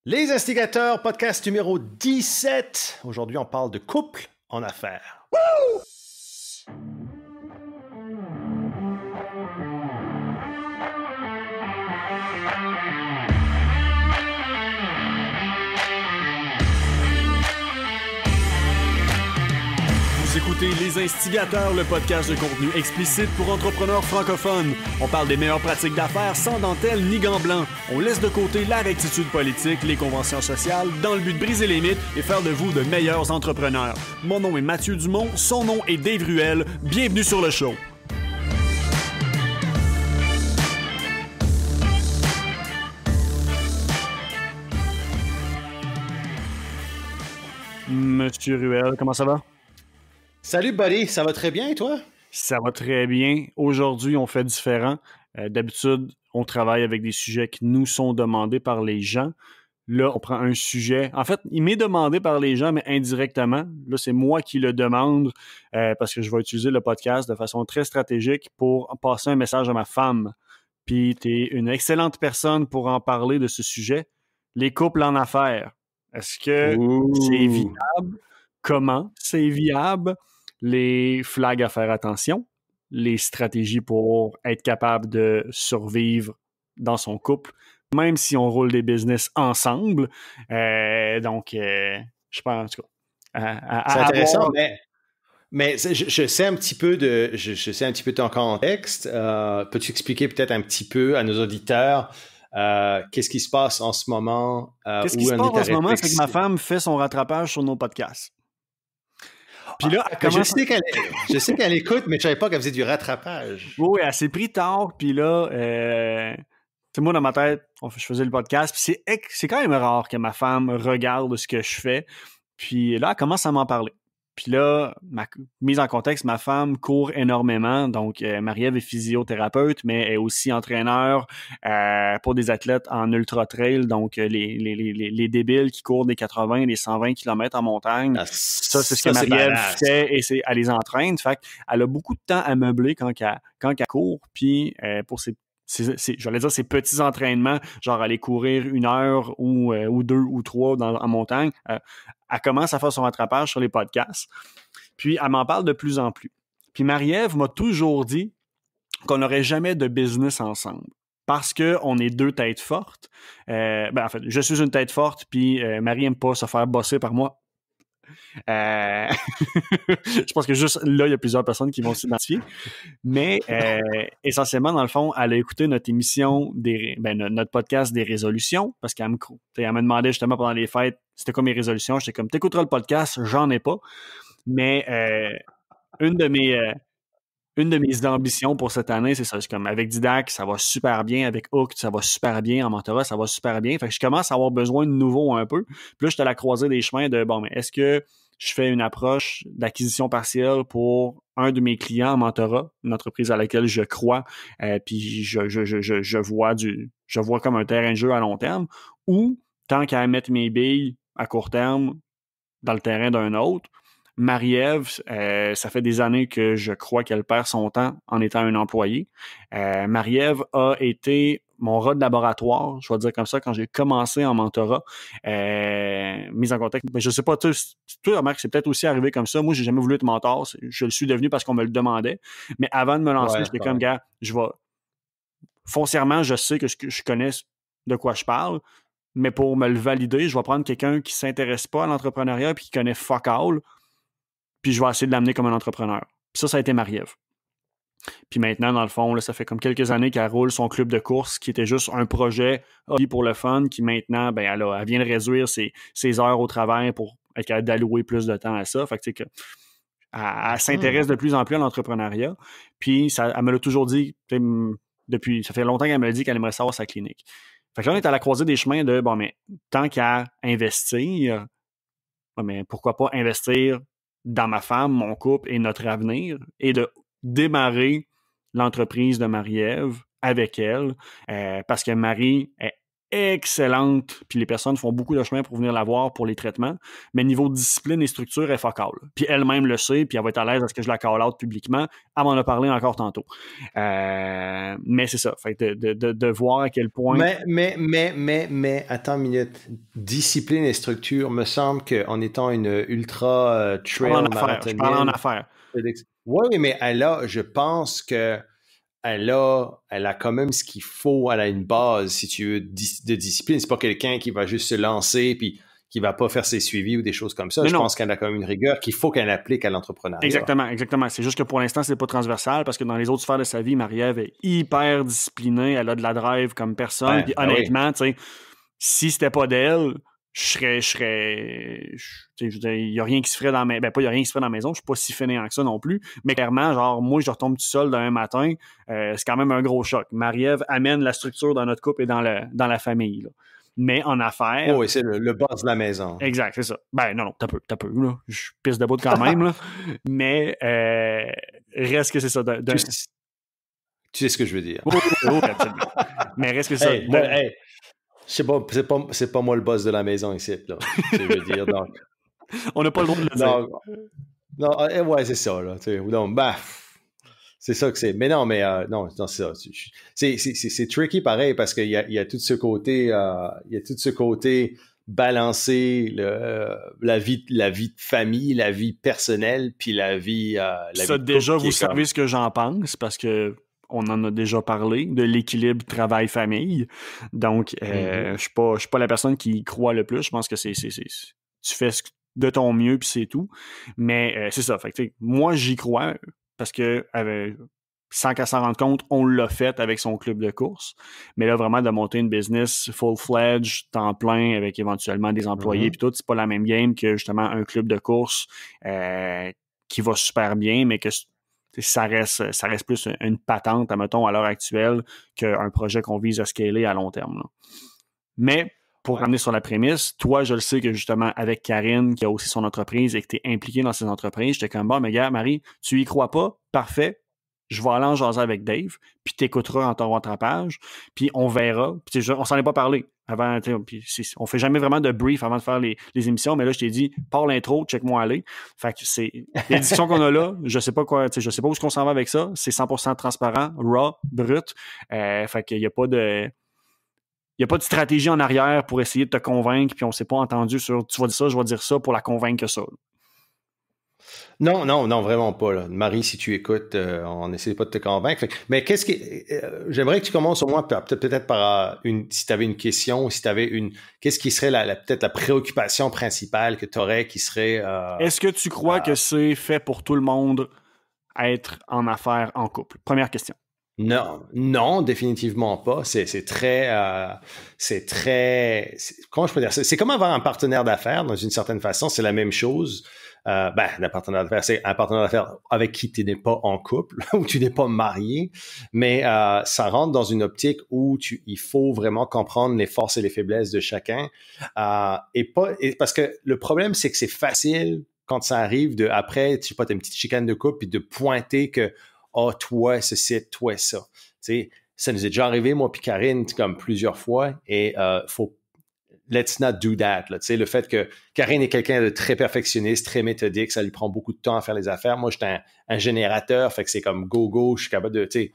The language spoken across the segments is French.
Les Instigateurs, podcast numéro 17. Aujourd'hui, on parle de couple en affaires. Woo! Vous écoutez Les Instigateurs, le podcast de contenu explicite pour entrepreneurs francophones. On parle des meilleures pratiques d'affaires sans dentelle ni gants blancs. On laisse de côté la rectitude politique, les conventions sociales, dans le but de briser les mythes et faire de vous de meilleurs entrepreneurs. Mon nom est Mathieu Dumont, son nom est Dave Ruel. Bienvenue sur le show. Monsieur Ruel, comment ça va? Salut buddy, ça va très bien et toi? Ça va très bien. Aujourd'hui, on fait différent. D'habitude, on travaille avec des sujets qui nous sont demandés par les gens. Là, on prend un sujet. En fait, il m'est demandé par les gens, mais indirectement. Là, c'est moi qui le demande parce que je vais utiliser le podcast de façon très stratégique pour passer un message à ma femme. Puis, tu es une excellente personne pour en parler de ce sujet. Les couples en affaires. Est-ce que c'est viable? Comment c'est viable? Les flags à faire attention, les stratégies pour être capable de survivre dans son couple, même si on roule des business ensemble. Je pense, en tout cas. C'est intéressant, mais je sais un petit peu je sais un petit peu ton contexte. Peux-tu expliquer peut-être un petit peu à nos auditeurs qu'est-ce qui se passe en ce moment? Qu'est-ce qui se passe en ce moment, c'est que ma femme fait son rattrapage sur nos podcasts. Puis là, je sais qu'elle écoute, mais je savais pas qu'elle faisait du rattrapage. Oui, elle s'est pris tard, puis là, moi, dans ma tête, je faisais le podcast, puis c'est quand même rare que ma femme regarde ce que je fais. Puis là, elle commence à m'en parler. Puis là, mise en contexte, ma femme court énormément. Donc, Marie-Ève est physiothérapeute, mais elle est aussi entraîneur pour des athlètes en ultra-trail. Donc, les débiles qui courent des 80 des 120 km en montagne. Ça, c'est ce que Marie-Ève fait et elle les entraîne. Fait qu'elle a beaucoup de temps à meubler quand elle court. Puis, pour j'allais dire ses petits entraînements, genre aller courir 1 heure ou 2 ou 3 en montagne, elle commence à faire son rattrapage sur les podcasts. Puis, elle m'en parle de plus en plus. Puis, Marie-Ève m'a toujours dit qu'on n'aurait jamais de business ensemble. Parce qu'on est deux têtes fortes. En fait, je suis une tête forte, puis Marie n'aime pas se faire bosser par moi. Je pense que juste là, il y a plusieurs personnes qui vont s'identifier. Mais essentiellement, dans le fond, elle a écouté notre émission, notre podcast des résolutions, parce qu'elle me demandait justement pendant les fêtes, c'était quoi mes résolutions. J'étais comme, t'écouteras le podcast, j'en ai pas. Mais une de mes ambitions pour cette année, c'est ça. C'est comme avec Didac, ça va super bien. Avec Hook, ça va super bien. En mentorat, ça va super bien. Fait que je commence à avoir besoin de nouveau un peu. Puis là, j'étais à la croisée des chemins de, mais est-ce que je fais une approche d'acquisition partielle pour un de mes clients en mentorat, une entreprise à laquelle je crois, puis je vois comme un terrain de jeu à long terme, ou tant qu'à mettre mes billes à court terme dans le terrain d'un autre, Marie-Ève, ça fait des années que je crois qu'elle perd son temps en étant un employé. Marie-Ève a été mon rat de laboratoire, je vais dire comme ça, quand j'ai commencé en mentorat. Mise en contexte, je sais pas, toi, remarque, c'est peut-être aussi arrivé comme ça. Moi, j'ai jamais voulu être mentor. Je le suis devenu parce qu'on me le demandait. Mais avant de me lancer, j'étais comme, gars, foncièrement, je sais que je connais de quoi je parle. Mais pour me le valider, je vais prendre quelqu'un qui s'intéresse pas à l'entrepreneuriat puis qui connaît fuck all. Puis je vais essayer de l'amener comme un entrepreneur. Puis ça a été Marie-Ève. Puis maintenant, dans le fond, là, ça fait comme quelques années qu'elle roule son club de course, qui était juste un projet pour le fun, qui maintenant, elle vient de réduire ses heures au travail pour être capable d'allouer plus de temps à ça. Fait que tu sais que elle s'intéresse de plus en plus à l'entrepreneuriat. Puis elle me l'a toujours dit, depuis, ça fait longtemps qu'elle me l'a dit qu'elle aimerait savoir sa clinique. Fait que là, on est à la croisée des chemins de, mais tant qu'à investir, mais pourquoi pas investir dans ma femme, mon couple et notre avenir, et de démarrer l'entreprise de Marie-Ève avec elle, parce que Marie excellente, puis les personnes font beaucoup de chemin pour venir la voir pour les traitements, mais niveau discipline et structure, elle est focal. Puis elle-même le sait, puis elle va être à l'aise à ce que je la call out publiquement. Elle m'en a parlé encore tantôt. Mais c'est ça, fait que de voir à quel point... Mais, attends une minute. Discipline et structure, me semble qu'en étant une ultra trail je parle en affaires. Oui, mais je pense que elle a quand même ce qu'il faut. Elle a une base, si tu veux, de discipline. C'est pas quelqu'un qui va juste se lancer puis qui va pas faire ses suivis ou des choses comme ça. Je pense qu'elle a quand même une rigueur qu'il faut qu'elle applique à l'entrepreneuriat. Exactement. C'est juste que pour l'instant, c'est pas transversal parce que dans les autres sphères de sa vie, Marie-Ève est hyper disciplinée. Elle a de la drive comme personne. Puis honnêtement, tu sais, si c'était pas d'elle, il y a rien qui se ferait dans la maison. Pas il y a rien qui se ferait dans la maison. Je suis pas si fainéant que ça non plus. Mais clairement, genre, moi, je retombe tout seul d'un matin. C'est quand même un gros choc. Marie-Ève amène la structure dans notre couple et dans la famille, là. Mais en affaires... Oh, oui, c'est le boss de la maison. Exact, c'est ça. Ben non, t'as peu, là. Je pisse debout quand même, là. Mais reste que c'est ça. Tu sais ce que je veux dire. Oh, absolument. Mais reste que ça. C'est pas moi le boss de la maison ici, là. Je veux dire, donc... On n'a pas le droit de le dire. Non, ouais, c'est ça, là. Donc, c'est ça que c'est. Mais non, non, c'est ça. C'est tricky pareil parce qu'il y a tout ce côté, balancer la vie de famille, la vie personnelle, puis la vie ça, déjà, vous savez ce que j'en pense parce que on en a déjà parlé de l'équilibre travail-famille. Donc, je suis pas la personne qui y croit le plus. Je pense que tu fais de ton mieux puis c'est tout. Mais c'est ça. Fait que, moi, j'y crois parce que sans qu'elle s'en rende compte, on l'a fait avec son club de course. Mais là, vraiment, de monter une business full-fledged, temps plein, avec éventuellement des employés puis tout, c'est pas la même game que justement un club de course qui va super bien, mais que ça reste plus une patente, admettons, à l'heure actuelle, qu'un projet qu'on vise à scaler à long terme, là. Mais pour ramener sur la prémisse, toi, je le sais que justement, avec Karine, qui a aussi son entreprise et que tu es impliqué dans ses entreprises, j'étais comme, bon, mais gars, Marie, tu y crois pas? Parfait. Je vais aller en jaser avec Dave, puis t'écouteras en ton rattrapage, puis on verra. Puis on s'en est pas parlé avant, puis on fait jamais vraiment de brief avant de faire les émissions, mais là, je t'ai dit, pars l'intro, check-moi aller. Fait que c'est les discussions qu'on a là, je sais pas quoi, je sais pas où est-ce qu'on s'en va avec ça, c'est 100% transparent, raw, brut. Fait qu'il y a pas de... Il n'y a pas de stratégie en arrière pour essayer de te convaincre, puis on ne s'est pas entendu sur tu vas dire ça, je vais dire ça pour la convaincre que ça. Non, vraiment pas, là. Marie, si tu écoutes, on n'essaie pas de te convaincre. Mais j'aimerais que tu commences au moins peut-être par si tu avais une question, si tu avais qu'est-ce qui serait peut-être la préoccupation principale que tu aurais qui serait... Est-ce que tu crois que c'est fait pour tout le monde être en affaires en couple? Première question. Non, définitivement pas. Comment je peux dire ça? C'est comme avoir un partenaire d'affaires, dans une certaine façon, c'est la même chose. Un partenaire d'affaires, c'est un partenaire d'affaires avec qui tu n'es pas en couple, ou tu n'es pas marié, mais ça rentre dans une optique où il faut vraiment comprendre les forces et les faiblesses de chacun. Parce que le problème, c'est que c'est facile quand ça arrive après, tu sais pas, t'as une petite chicane de couple, puis de pointer que toi, ceci, toi, ça. Tu sais, ça nous est déjà arrivé, moi puis Karine, comme plusieurs fois, et let's not do that. Là. Tu sais, le fait que Karine est quelqu'un de très perfectionniste, très méthodique, ça lui prend beaucoup de temps à faire les affaires. Moi, j'étais un générateur, fait que c'est comme go, je suis capable de, tu sais,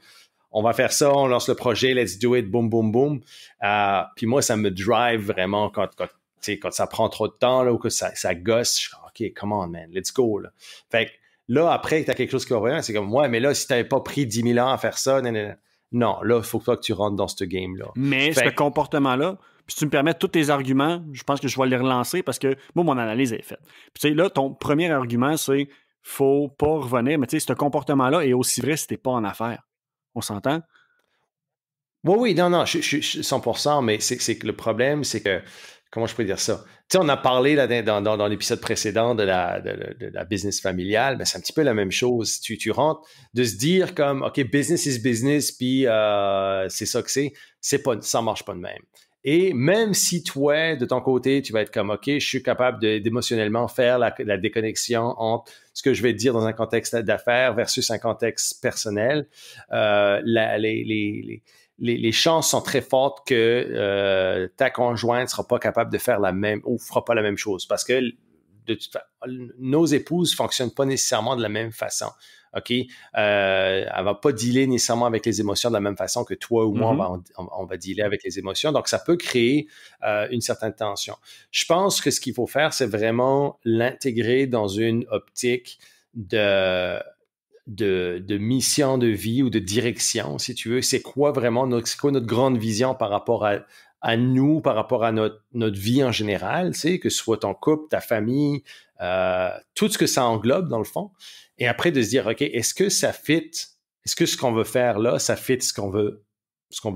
on va faire ça, on lance le projet, let's do it, boom, boom, boom. Puis moi, ça me drive vraiment quand ça prend trop de temps, là, ou que ça gosse. Je suis comme, OK, come on, man, let's go. Là. Fait que là, après, tu as quelque chose qui va revenir, c'est comme, ouais, mais là, si tu n'avais pas pris 10 000 ans à faire ça, non, là, il faut que tu rentres dans ce game-là. Mais ce comportement-là, puis si tu me permets, tous tes arguments, je pense que je vais les relancer parce que moi, mon analyse est faite. Puis tu sais, là, ton premier argument, c'est faut pas revenir, mais tu sais, ce comportement-là est aussi vrai si t'es pas en affaires. On s'entend? Oui, non, je suis 100%, mais c'est que le problème, c'est que, comment je peux dire ça? Tu sais, on a parlé là, dans l'épisode précédent de la business familiale, mais c'est un petit peu la même chose. Tu rentres, de se dire comme, OK, business is business, puis c'est ça que ça marche pas de même. Et même si toi, de ton côté, tu vas être comme, OK, je suis capable d'émotionnellement faire la déconnexion entre ce que je vais te dire dans un contexte d'affaires versus un contexte personnel, les chances sont très fortes que ta conjointe sera pas capable de faire la même ou fera pas la même chose parce que nos épouses fonctionnent pas nécessairement de la même façon. OK? Elle va pas dealer nécessairement avec les émotions de la même façon que toi ou moi, on va dealer avec les émotions. Donc, ça peut créer une certaine tension. Je pense que ce qu'il faut faire, c'est vraiment l'intégrer dans une optique de mission de vie ou de direction, si tu veux. C'est quoi vraiment c'est quoi notre grande vision par rapport à nous, par rapport à notre vie en général, tu sais, que ce soit ton couple, ta famille, tout ce que ça englobe dans le fond. Et après de se dire, OK, est-ce que ça fit, est-ce que ce qu'on veut faire là, ça fit ce qu'on veut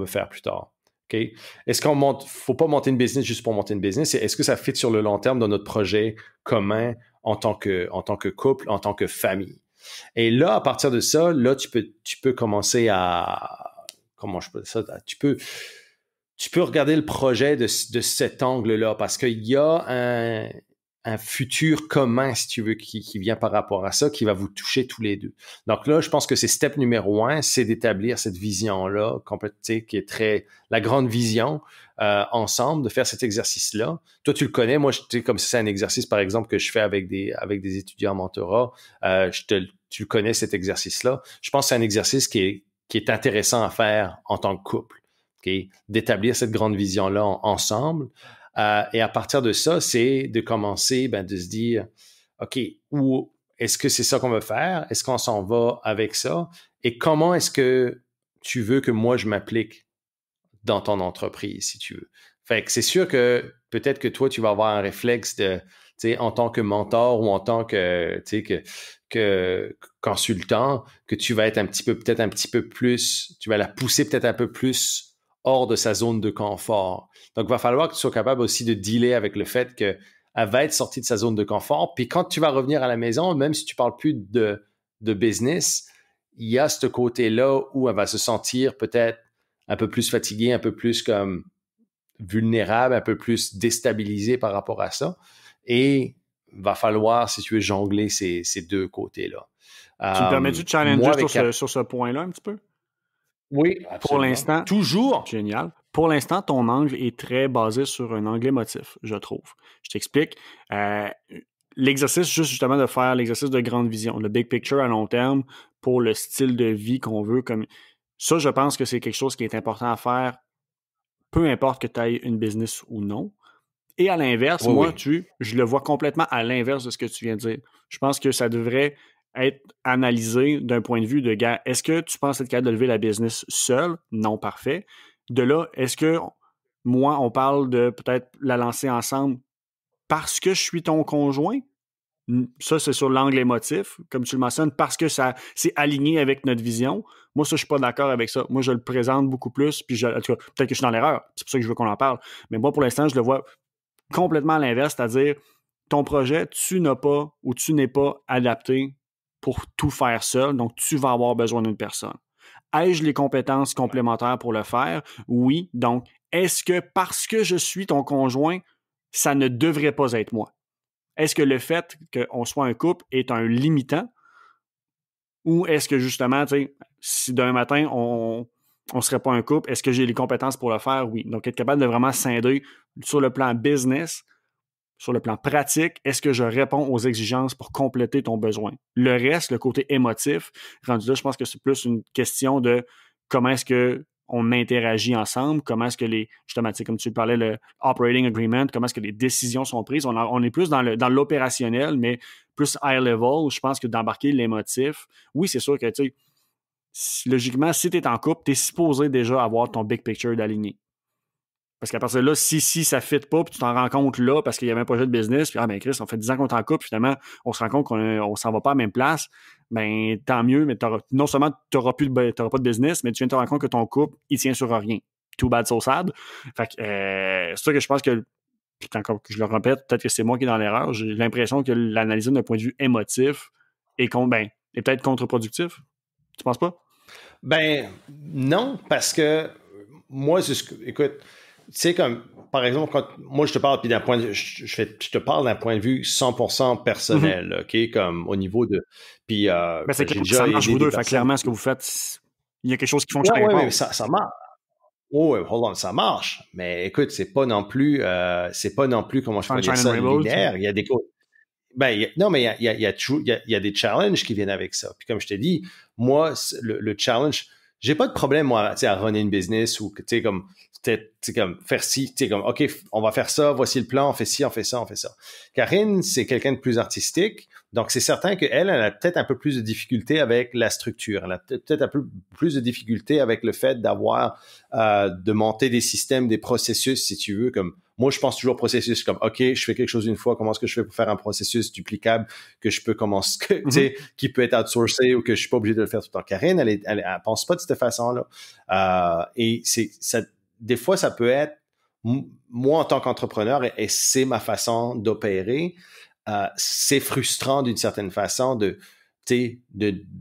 faire plus tard? OK? Est-ce faut pas monter une business juste pour monter une business? Est-ce que ça fit sur le long terme dans notre projet commun en tant que couple, en tant que famille? Et là, à partir de ça, là, tu peux commencer à, comment je peux dire ça? Tu peux regarder le projet de cet angle-là parce qu'il y a un futur commun, si tu veux, qui vient par rapport à ça, qui va vous toucher tous les deux. Donc là, je pense que c'est step numéro 1, c'est d'établir cette vision-là, qui est la grande vision ensemble, de faire cet exercice-là. Toi, tu le connais, moi, comme c'est un exercice, par exemple, que je fais avec des étudiants en mentorat, tu le connais, cet exercice-là. Je pense que c'est un exercice qui est intéressant à faire en tant que couple, okay? D'établir cette grande vision-là ensemble. Et à partir de ça, c'est de commencer de se dire, OK, où est-ce que c'est ça qu'on veut faire? Est-ce qu'on s'en va avec ça? Et comment est-ce que tu veux que moi, je m'applique dans ton entreprise, si tu veux? Fait que c'est sûr que peut-être que toi, tu vas avoir un réflexe de, tu sais, en tant que mentor ou en tant que, tu sais, que consultant, que tu vas être peut-être un petit peu plus, tu vas la pousser peut-être un peu plus hors de sa zone de confort. Donc, il va falloir que tu sois capable aussi de dealer avec le fait qu'elle va être sortie de sa zone de confort. Puis quand tu vas revenir à la maison, même si tu parles plus de business, il y a ce côté-là où elle va se sentir peut-être un peu plus fatiguée, un peu plus comme vulnérable, un peu plus déstabilisée par rapport à ça. Et il va falloir, si tu veux, jongler ces deux côtés-là. Tu me permets-tu de challenger sur ce point-là un petit peu? Oui, absolument. Pour l'instant, toujours. Génial. Pour l'instant, ton angle est très basé sur un angle émotif, je trouve. Je t'explique. L'exercice, justement de faire l'exercice de grande vision, le big picture à long terme pour le style de vie qu'on veut. Ça, je pense que c'est quelque chose qui est important à faire, peu importe que tu aies une business ou non. Et à l'inverse, je le vois complètement à l'inverse de ce que tu viens de dire. Je pense que ça devrait être analysé d'un point de vue de gars. Est-ce que tu penses être capable de lever la business seul? Non, parfait. De là, est-ce que moi, on parle de peut-être la lancer ensemble parce que je suis ton conjoint? Ça, c'est sur l'angle émotif, comme tu le mentionnes, parce que ça c'est aligné avec notre vision. Moi, ça, je suis pas d'accord avec ça. Moi, je le présente beaucoup plus, puis en tout cas, peut-être que je suis dans l'erreur. C'est pour ça que je veux qu'on en parle. Mais moi, pour l'instant, je le vois complètement à l'inverse, c'est-à-dire ton projet, tu n'as pas ou tu n'es pas adapté pour tout faire seul, donc tu vas avoir besoin d'une personne. Ai-je les compétences complémentaires pour le faire? Oui. Donc, est-ce que parce que je suis ton conjoint, ça ne devrait pas être moi? Est-ce que le fait qu'on soit un couple est un limitant? Ou est-ce que justement, tu sais, si d'un matin, on ne serait pas un couple, est-ce que j'ai les compétences pour le faire? Oui. Donc, être capable de vraiment scinder sur le plan business, sur le plan pratique, est-ce que je réponds aux exigences pour compléter ton besoin? Le reste, le côté émotif, rendu là, je pense que c'est plus une question de comment est-ce qu'on interagit ensemble, comment est-ce que justement, comme tu parlais, le operating agreement, comment est-ce que les décisions sont prises. On est plus dans l'opérationnel, mais plus high level. Je pense que d'embarquer l'émotif, oui, c'est sûr que, tu sais, logiquement, si tu es en couple, tu es supposé déjà avoir ton big picture d'aligné. Parce qu'à partir de là, si ça ne fit pas, puis tu t'en rends compte là, parce qu'il y avait un projet de business, puis Chris, on fait 10 ans qu'on est en couple, finalement, on se rend compte qu'on s'en va pas à la même place, ben tant mieux, mais non seulement tu n'auras pas de business, mais tu viens de te rendre compte que ton couple, il tient sur rien. Too bad, so sad. Fait que c'est ça que je pense que, puis encore que je le répète, peut-être que c'est moi qui est dans l'erreur, j'ai l'impression que l'analyser d'un point de vue émotif est peut-être contre-productif. Tu penses pas? Ben non, parce que moi, écoute, tu sais, comme, par exemple, quand moi, je te parle, puis je te parle d'un point de vue 100% personnel, OK, comme au niveau de, puis, c'est clair que ça marche vous deux, fait clairement, ce que vous faites, il y a quelque chose qui fonctionne. Oui, ça marche. oh, ouais, hold on, ça marche. Mais écoute, c'est pas non plus, comment je peux dire Sunshine and ça, Rainbows, linéaire. Il y a des ben, non, mais il y a des challenges qui viennent avec ça. Puis comme je t'ai dit, moi, le challenge, j'ai pas de problème, moi, tu sais, à runner une business ou, tu sais, comme faire ci, tu sais, comme, OK, on va faire ça, voici le plan, on fait ci, on fait ça, on fait ça. Karine, c'est quelqu'un de plus artistique. Donc, c'est certain qu'elle, elle a peut-être un peu plus de difficulté avec la structure. Elle a peut-être un peu plus de difficulté avec le fait de monter des systèmes, des processus, si tu veux, comme, moi, je pense toujours processus comme, OK, je fais quelque chose une fois, comment est-ce que je fais pour faire un processus duplicable que je peux commencer, tu sais, qui peut être outsourcé ou que je suis pas obligé de le faire tout le temps. Karine, elle pense pas de cette façon-là. Et des fois, ça peut être, moi, en tant qu'entrepreneur, et c'est ma façon d'opérer, c'est frustrant d'une certaine façon de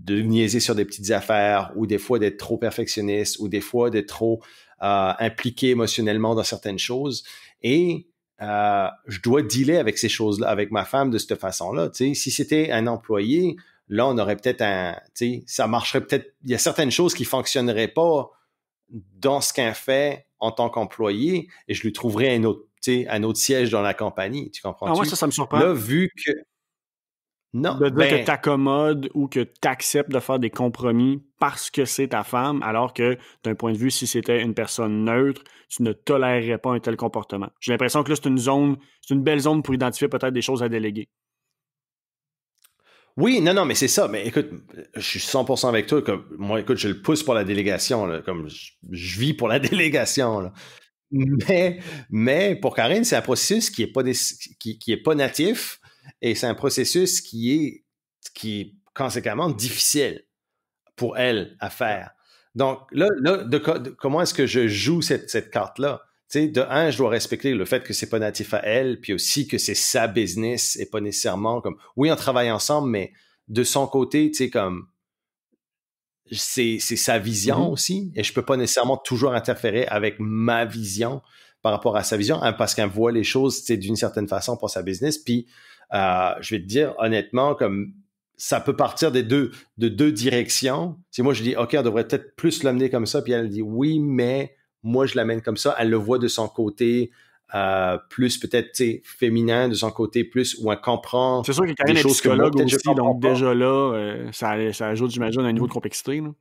niaiser sur des petites affaires ou des fois d'être trop perfectionniste ou des fois d'être trop impliqué émotionnellement dans certaines choses. Et je dois dealer avec ces choses-là, avec ma femme de cette façon-là. Tu sais, si c'était un employé, là, on aurait peut-être ça marcherait peut-être. Il y a certaines choses qui fonctionneraient pas dans ce qu'elle fait en tant qu'employé et je lui trouverais un autre siège dans la compagnie. Tu Ah ouais, comprends-tu? ça me surprend. Là, vu que non, De dire que t'accommodes ou que t'acceptes de faire des compromis parce que c'est ta femme, alors que, d'un point de vue, si c'était une personne neutre, tu ne tolérerais pas un tel comportement. J'ai l'impression que là, c'est une belle zone pour identifier peut-être des choses à déléguer. oui, non, mais c'est ça. Mais écoute, je suis 100% avec toi. Comme, moi, écoute, je le pousse pour la délégation. Là, comme je vis pour la délégation. Là. Mais, mais pour Karine, c'est un processus qui est pas qui est pas natif et c'est un processus qui est conséquemment difficile pour elle à faire. Donc là comment est-ce que je joue cette carte-là? Tu sais, de un, je dois respecter le fait que c'est pas natif à elle, puis aussi que c'est sa business et pas nécessairement comme, oui, on travaille ensemble, mais de son côté, tu sais, comme, c'est sa vision aussi, et je peux pas nécessairement toujours interférer avec ma vision par rapport à sa vision, hein, parce qu'elle voit les choses, tu sais, d'une certaine façon pour sa business, puis je vais te dire honnêtement, comme, ça peut partir de deux directions. Si moi je dis, OK, on devrait peut-être plus l'amener comme ça, puis elle dit, oui, mais moi je l'amène comme ça. Elle le voit de son côté plus peut-être, tu sais, féminin, de son côté plus, où elle comprend C'est sûr que des Karine est choses que moi psychologue peut-être je aussi, comprends donc pas. déjà là, ça ajoute, j'imagine, un niveau de complexité. Là.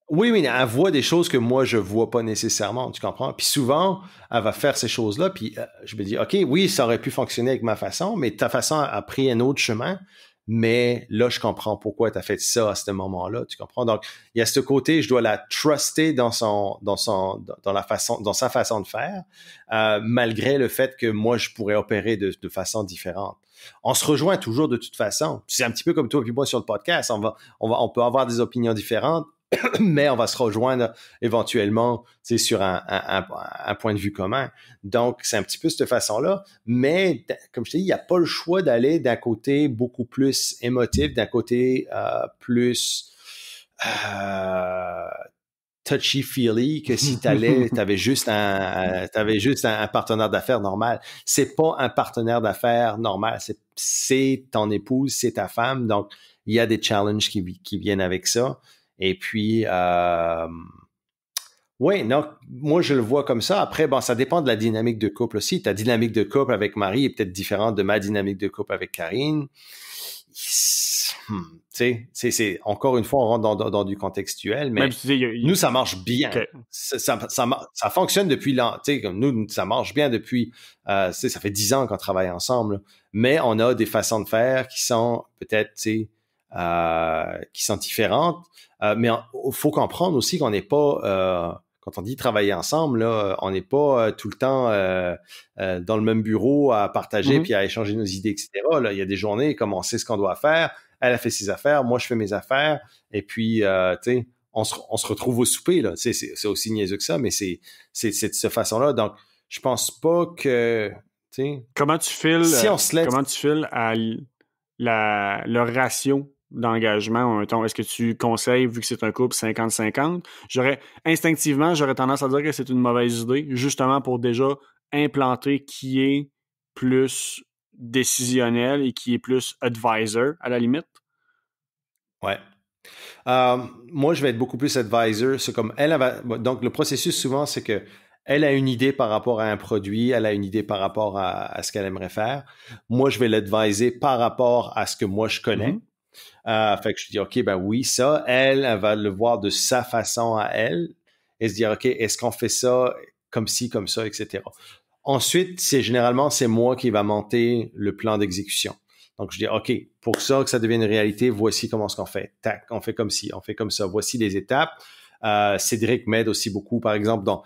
Oui, mais elle voit des choses que moi, je vois pas nécessairement, tu comprends? Puis souvent, elle va faire ces choses-là, puis je me dis, OK, oui, ça aurait pu fonctionner avec ma façon, mais ta façon a pris un autre chemin, mais là, je comprends pourquoi tu as fait ça à ce moment-là, tu comprends? Donc, il y a ce côté, je dois la truster dans sa façon de faire, malgré le fait que moi, je pourrais opérer de façon différente. On se rejoint toujours de toute façon. C'est un petit peu comme toi et moi sur le podcast. On peut avoir des opinions différentes, mais on va se rejoindre éventuellement sur un point de vue commun. Donc, c'est un petit peu cette façon-là. Mais, comme je te dis, il n'y a pas le choix d'aller d'un côté beaucoup plus émotif, d'un côté plus touchy-feely que si t'avais juste un partenaire d'affaires normal. C'est pas un partenaire d'affaires normal. C'est ton épouse, c'est ta femme. Donc, il y a des challenges qui viennent avec ça. Et puis, oui, non, moi je le vois comme ça. Après, bon, ça dépend de la dynamique de couple aussi. Ta dynamique de couple avec Marie est peut-être différente de ma dynamique de couple avec Karine. Tu sais, encore une fois, on rentre dans du contextuel, mais Même si nous, ça marche bien. okay. Ça fonctionne depuis longtemps. Tu sais, comme nous, ça marche bien depuis, tu sais, ça fait 10 ans qu'on travaille ensemble, mais on a des façons de faire qui sont peut-être, tu sais, qui sont différentes. Mais il faut comprendre aussi qu'on n'est pas, quand on dit travailler ensemble, là, on n'est pas tout le temps dans le même bureau à partager puis à échanger nos idées, etc. Là, il y a des journées comme on sait ce qu'on doit faire. Elle a fait ses affaires, moi je fais mes affaires, et puis tu sais, on se retrouve au souper là. C'est aussi niaiseux que ça, mais c'est de cette façon-là. Donc, je pense pas que tu sais. Comment tu files Si on se laisse. Comment tu files à le ratio d'engagement, est-ce que tu conseilles, vu que c'est un couple 50-50, instinctivement, j'aurais tendance à dire que c'est une mauvaise idée, justement pour déjà implanter qui est plus décisionnel et qui est plus advisor, à la limite. Ouais. Moi, je vais être beaucoup plus advisor. C'est comme elle va. Donc, le processus, souvent, c'est que elle a une idée par rapport à un produit, elle a une idée par rapport à ce qu'elle aimerait faire. Moi, je vais l'adviser par rapport à ce que moi, je connais. Mhm. Fait que je dis, OK, ben oui, ça, elle va le voir de sa façon à elle et se dire, OK, est-ce qu'on fait ça comme ci, comme ça, etc. Ensuite, c'est moi qui va monter le plan d'exécution. Donc, je dis, OK, pour ça, que ça devienne une réalité, voici comment ce qu'on fait. Tac, on fait comme ci, on fait comme ça. Voici les étapes. Cédric m'aide aussi beaucoup, par exemple, dans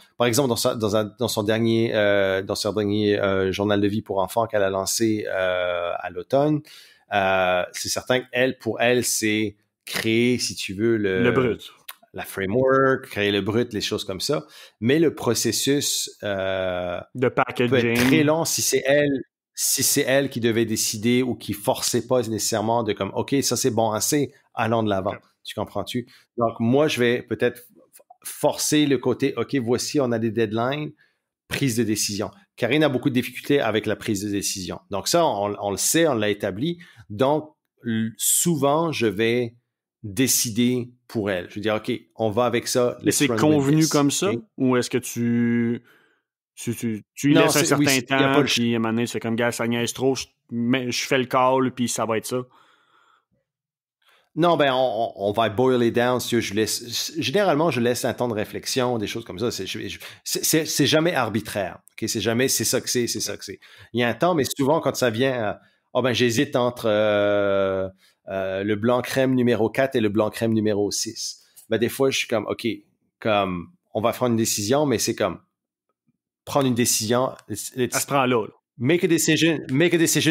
son dernier journal de vie pour enfants qu'elle a lancé à l'automne. C'est certain qu'elle, pour elle, c'est créer, si tu veux, Le brut. la framework, créer le brut, les choses comme ça. Mais le processus De peut être très packaging. long si c'est elle qui devait décider ou qui forçait pas nécessairement de comme, OK, ça c'est bon assez, allons de l'avant. Okay. Tu comprends-tu? Donc, moi, je vais peut-être forcer le côté, OK, voici, on a des deadlines, prise de décision. Karine a beaucoup de difficultés avec la prise de décision. Donc ça, on le sait, on l'a établi. Donc, souvent, je vais décider pour elle. Je vais dire, OK, on va avec ça, Et let's c'est run with convenu this. comme ça? Okay? Ou est-ce que tu y Non, laisses un oui, certain il n'y a pas temps, le puis à un moment donné, c'est comme, gars, ça niaise trop, je fais le call, puis ça va être ça? Non, ben on va boil it down. Si généralement, je laisse un temps de réflexion, des choses comme ça. C'est jamais arbitraire. Ok, c'est ça que c'est ça que c'est. Il y a un temps, mais souvent quand ça vient, ben j'hésite entre le blanc crème numéro 4 et le blanc crème numéro 6. Ben des fois, je suis comme ok, comme on va prendre une décision, mais c'est comme prendre une décision. Elle se prend là. Make a decision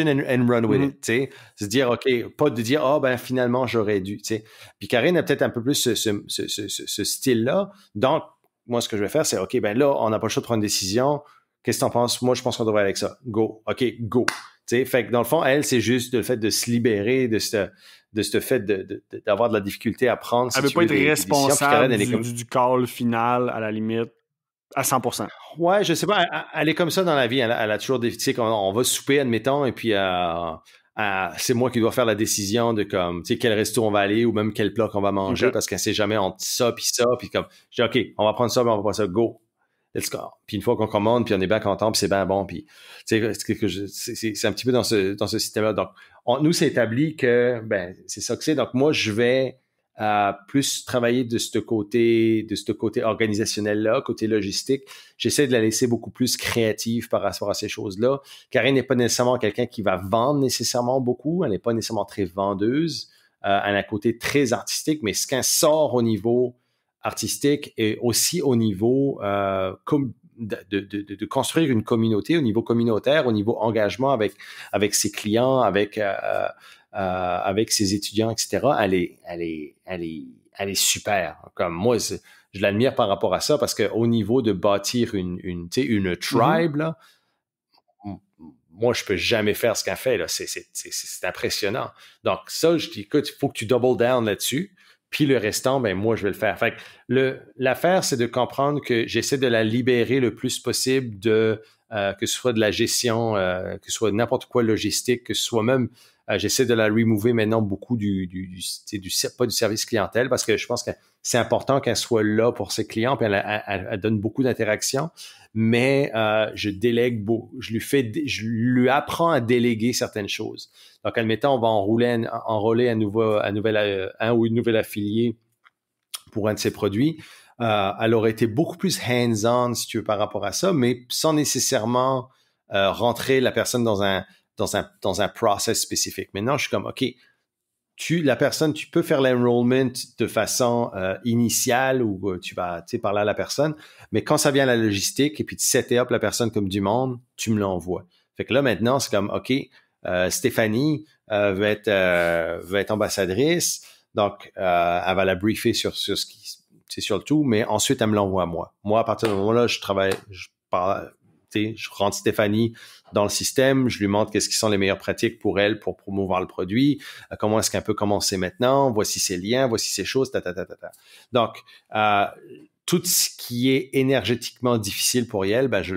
and run with Mhm. it, tu sais. Se dire, OK, pas de dire, ah, ben, finalement, j'aurais dû, tu sais. Puis Karine a peut-être un peu plus ce style-là. Donc, moi, ce que je vais faire, c'est, OK, ben là, on n'a pas le choix de prendre une décision. Qu'est-ce que t'en penses? Moi, je pense qu'on devrait aller avec ça. Go. OK, go. Tu sais, fait que dans le fond, elle, c'est juste le fait de se libérer de ce fait d'avoir de la difficulté à prendre, Elle si veut tu pas veux, être des décisions. Puis Karine, responsable elle est comme, du call final, à la limite, à 100%. ouais, je sais pas, elle est comme ça dans la vie. Elle a toujours des, tu sais, on va souper, admettons, et puis c'est moi qui dois faire la décision de comme, tu sais, quel resto on va aller ou même quel plat qu'on va manger OK. parce qu'elle sait jamais entre ça puis comme, je dis, OK, on va prendre ça, mais on va prendre ça, go. Let's go. Puis une fois qu'on commande, puis on est bien content, puis c'est bien bon, puis tu sais, c'est un petit peu dans ce système-là. Donc, nous, c'est établi que, ben, c'est ça que c'est. Donc, moi, je vais plus travailler de ce côté organisationnel-là, côté logistique. J'essaie de la laisser beaucoup plus créative par rapport à ces choses-là. Karine n'est pas nécessairement quelqu'un qui va vendre nécessairement beaucoup. Elle n'est pas nécessairement très vendeuse. Elle a un côté très artistique, mais ce qu'elle sort au niveau artistique et aussi au niveau de construire une communauté, au niveau communautaire, au niveau engagement avec ses clients, avec ses étudiants, etc. Elle est super. Comme moi, je l'admire par rapport à ça parce qu'au niveau de bâtir une tribe, là, moi, je peux jamais faire ce qu'elle fait. Là. C'est impressionnant. Donc, ça, je dis, écoute, il faut que tu double down là-dessus. Puis le restant, ben moi, je vais le faire. Fait que l'affaire, c'est de comprendre que j'essaie de la libérer le plus possible que ce soit de la gestion, que ce soit n'importe quoi logistique, que ce soit même, j'essaie de la remover maintenant beaucoup pas du service clientèle parce que je pense que c'est important qu'elle soit là pour ses clients, puis elle donne beaucoup d'interactions, mais je délègue beaucoup, je lui apprends à déléguer certaines choses. Donc, admettons, on va enrôler un ou une nouvelle affiliée pour un de ses produits. Elle aurait été beaucoup plus hands-on, si tu veux, par rapport à ça, mais sans nécessairement rentrer la personne dans un process spécifique. Maintenant, je suis comme, OK, tu peux faire l'enrollment de façon initiale où tu vas parler à la personne, mais quand ça vient à la logistique et puis tu set up la personne comme du monde, tu me l'envoies. Fait que là, maintenant, c'est comme, OK, Stéphanie va être ambassadrice, donc elle va la briefer sur ce qui c'est sur le tout, mais ensuite elle me l'envoie à moi. Moi, à partir du moment-là, je rentre Stéphanie dans le système, je lui montre qu'est-ce qui sont les meilleures pratiques pour elle pour promouvoir le produit, comment est-ce qu'elle peut commencer maintenant, voici ses liens, voici ses choses, Donc, tout ce qui est énergétiquement difficile pour elle, ben je